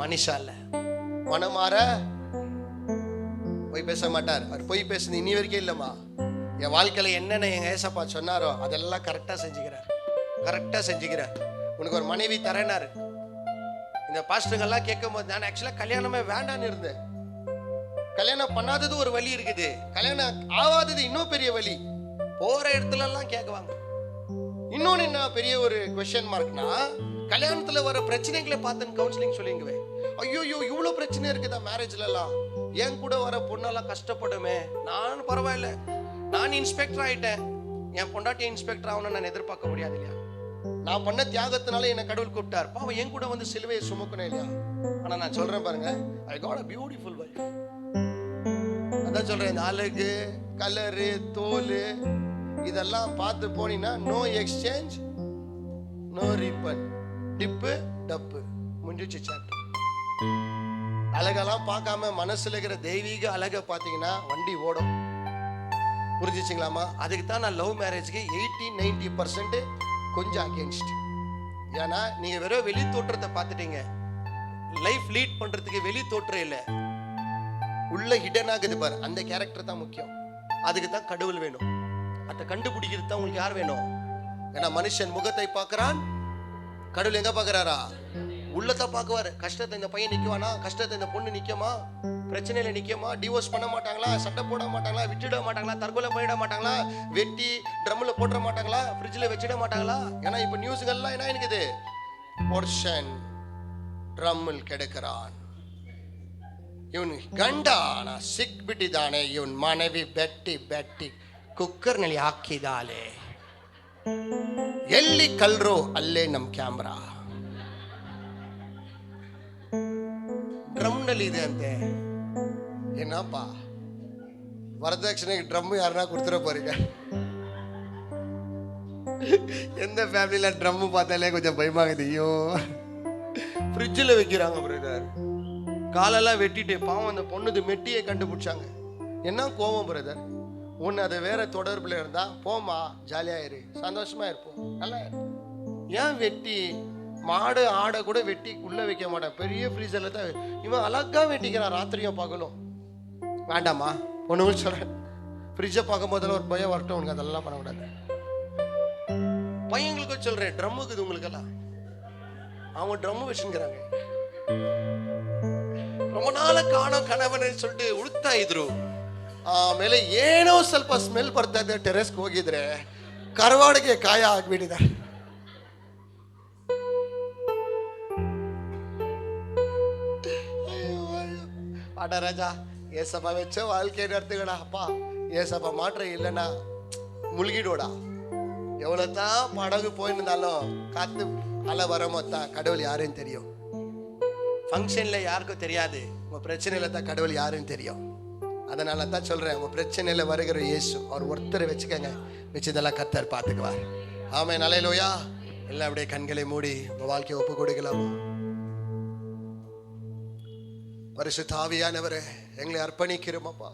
மனுஷா இல்ல, மனமாற பொய் பேச மாட்டார். அவர் பொய் பேசுறது இனி வரைக்கும் இல்லம்மா. என் வாழ்க்கையில என்னென்ன எங்க ஏசப்பா சொன்னாரோ அதெல்லாம் கரெக்டா செஞ்சுக்கிறார், கரெக்டா செஞ்சுக்கிறார். உனக்கு ஒரு மனைவி தரேனாரு. இந்த பாஸ்டர்கள்லாம் கேட்கும் போது, நான் ஆக்சுவலா கல்யாணமே வேண்டான்னு இருந்தேன். கல்யாணம் பண்ணாதது ஒரு வழி இருக்குது, கல்யாணம் ஆவாதது இன்னும் பெரிய வழி. போற இடத்துல எல்லாம் கேட்குவாங்க. இன்னொன்னு என்ன பெரிய ஒரு கொஸ்டின் மார்க்னா, கல்யாணத்துல வர பிரச்சனைகளை பார்த்து கவுன்சிலிங் சொல்லிங்குவேன். ஐயோ இவ்வளவு பிரச்சனை இருக்குதா மேரேஜ்ல எல்லாம், என் கூட வர பொண்ணெல்லாம் கஷ்டப்படுமே. நான் பரவாயில்ல, நான் இன்ஸ்பெக்டர் ஆயிட்டேன், என் பொண்டாட்டி இன்ஸ்பெக்டர் ஆகணும்னு நான் எதிர்பார்க்க முடியாது இல்லையா. நான் பண்ண தியாகத்தினால என்ன கடவுள் கூப்பிட்டார். பாவம் என் கூட வந்து சிலுவையை சுமக்கணும் இல்லையா. ஆனா நான் சொல்றேன் பாருங்க, I got a beautiful wife. அதான் சொல்றேன், இந்த அழகு, கலரு, தோல் இதெல்லாம் பார்த்து போனீங்கன்னா நோ எக்ஸ்சேஞ்ச், நோ ரீபன். டிப்பு டப்பு முடிஞ்சிச்சு சாப்டர். அழகெல்லாம் பார்க்காம மனசுல இருக்கிற தெய்வீக அழகை பார்த்தீங்கன்னா வண்டி ஓடும். புரிஞ்சிச்சிங்களாமா? அதுக்கு தான் நான் லவ் மேரேஜ்க்கு 80-90% கொஞ்சம் அகேன்ஸ்ட். ஏன்னா நீங்க வெறும் வெளி தோற்றத்தை பார்த்துட்டீங்க, லைஃப் லீட் பண்றதுக்கு வெளி தோற்றம் இல்லை, உள்ள ஹிடன் ஆகுது பாரு, அந்த கேரக்டர் தான் முக்கியம். அதுக்கு தான் கடவுள் வேணும். அதை கண்டுபிடிக்கிறது தான் உங்களுக்கு யார் வேணும்? ஏன்னா மனுஷன் முகத்தை பார்க்கறான், கடவுள் எங்க பார்க்கறாரா? உள்ளத்தை பார்க்குவாரு. கஷ்டத்தை இந்த பையன் நிக்குவானா, கஷ்டத்தை இந்த பொண்ணு நிக்குமா, பிரச்சனையில நிக்குமா, டிவோர்ஸ் பண்ண மாட்டாங்களா, சட்டை போட மாட்டாங்களா, விட்டுட மாட்டாங்களா, தற்கொலை பண்ணிட மாட்டாங்களா, வெட்டி ட்ரம்ல போட்டுற மாட்டாங்களா, ஃப்ரிட்ஜில் வச்சிட மாட்டாங்களா. ஏன்னா இப்போ நியூஸுகள்லாம் என்ன இருக்குது, போர்ஷன் ட்ரம்மில் கெடுக்கிறான், ಇವನು ಗಂಡ ಸಿಕ್ಬಿಟ್ಟಿದ್ದಾನೆ, ಇವನ್ ಮನೆವಿ ಬೆಟ್ಟಿ ಬೆಟ್ಟಿ ಕುಕ್ಕರ್ನಲ್ಲಿ ಹಾಕಿದಾಳೆ, ಎಲ್ಲಿ ಕಲ್ರು ಅಲ್ಲೇ ನಮ್ ಕ್ಯಾಮ್ರಾ. ಡ್ರಮ್ನಲ್ಲಿ ಇದೆ ಅಂತೆ. ಏನಪ್ಪಾ வரதட்சணைக்கு ட்ரம் யாருன்னா கொடுத்துட போறீங்க? எந்த ஃபேமிலியில ட்ரம் பார்த்தாலே கொஞ்சம் பயமாகுது. ஐயோ, ஃப்ரிட்ஜில் வைக்கிறாங்க பிரதர். காலெல்லாம் வெட்டிட்டு பாவம் அந்த பொண்ணுது மெட்டியை கண்டுபிடிச்சாங்க. என்ன கோவம் பிரதர், ஒன்று அது வேற தொடர்பில் இருந்தா போமா, ஜாலியாக இரு, சந்தோஷமா இருப்போம், நல்லா இரு. ஏன் வெட்டி மாடு ஆடை கூட வெட்டி உள்ள வைக்க மாட்டேன், பெரிய ஃப்ரீசரில் தான். இவன் அழகா வெட்டிக்கிறான் ராத்திரியும் பகலும். வேண்டாமா ஒன்று சொல்கிறேன், ஃப்ரிட்ஜை பார்க்கும் போதெல்லாம் ஒரு பயம் வரட்டும், உனக்கு அதெல்லாம் பண்ணக்கூடாது. பையங்களுக்கு சொல்கிறேன், ட்ரம்முக்குது உங்களுக்கெல்லாம், அவங்க ட்ரம்மு வச்சுக்கிறாங்க. ரொம்ப ನಾಳ ಕಾಣೋ ಕಣವನೇ சொல்லிட்டு ಉಳ್ತಾ ಇದ್ರು. ಆಮೇಲೆ ಏನೋ ಸ್ವಲ್ಪ ಸ್ಮೆಲ್ ಬರ್ತಾ ಇದೆ. ಟೆರೆಸ್ಗೆ ಹೋಗಿದ್ರೆ ಕರವಾಡಿಗೆ ಕಾಯ ಆಗ್ಬಿಟ್ಟಿದೆ. ஆடா ராஜா, ஏசப்பா வச்ச வாழ்க்கை நடத்துக்கடா அப்பா, ஏசப்பா மாற்ற இல்லைன்னா முழுகிடோடா. எவ்வளோதான் படகு போயிருந்தாலும் காத்து அலை வரமோத்தான் கடவுள் யாருன்னு தெரியும். ஃபங்க்ஷனில் யாருக்கும் தெரியாது, உங்கள் பிரச்சனையில் தான் கடவுள் யாருன்னு தெரியும். அதனால தான் சொல்கிறேன், உங்கள் பிரச்சனையில் வருகிற இயேசு அவர் ஒருத்தரை வச்சுக்கோங்க, வச்சதெல்லாம் கர்த்தர் பார்த்துக்குவார். ஆமென், அல்லேலூயா. எல்லாம் அப்படியே கண்களை மூடி உங்கள் வாழ்க்கையை ஒப்பு கொடுக்கலாமா? பரிசுத்த ஆவியானவரே எங்களை அர்ப்பணிக்கிறோம் அப்பா.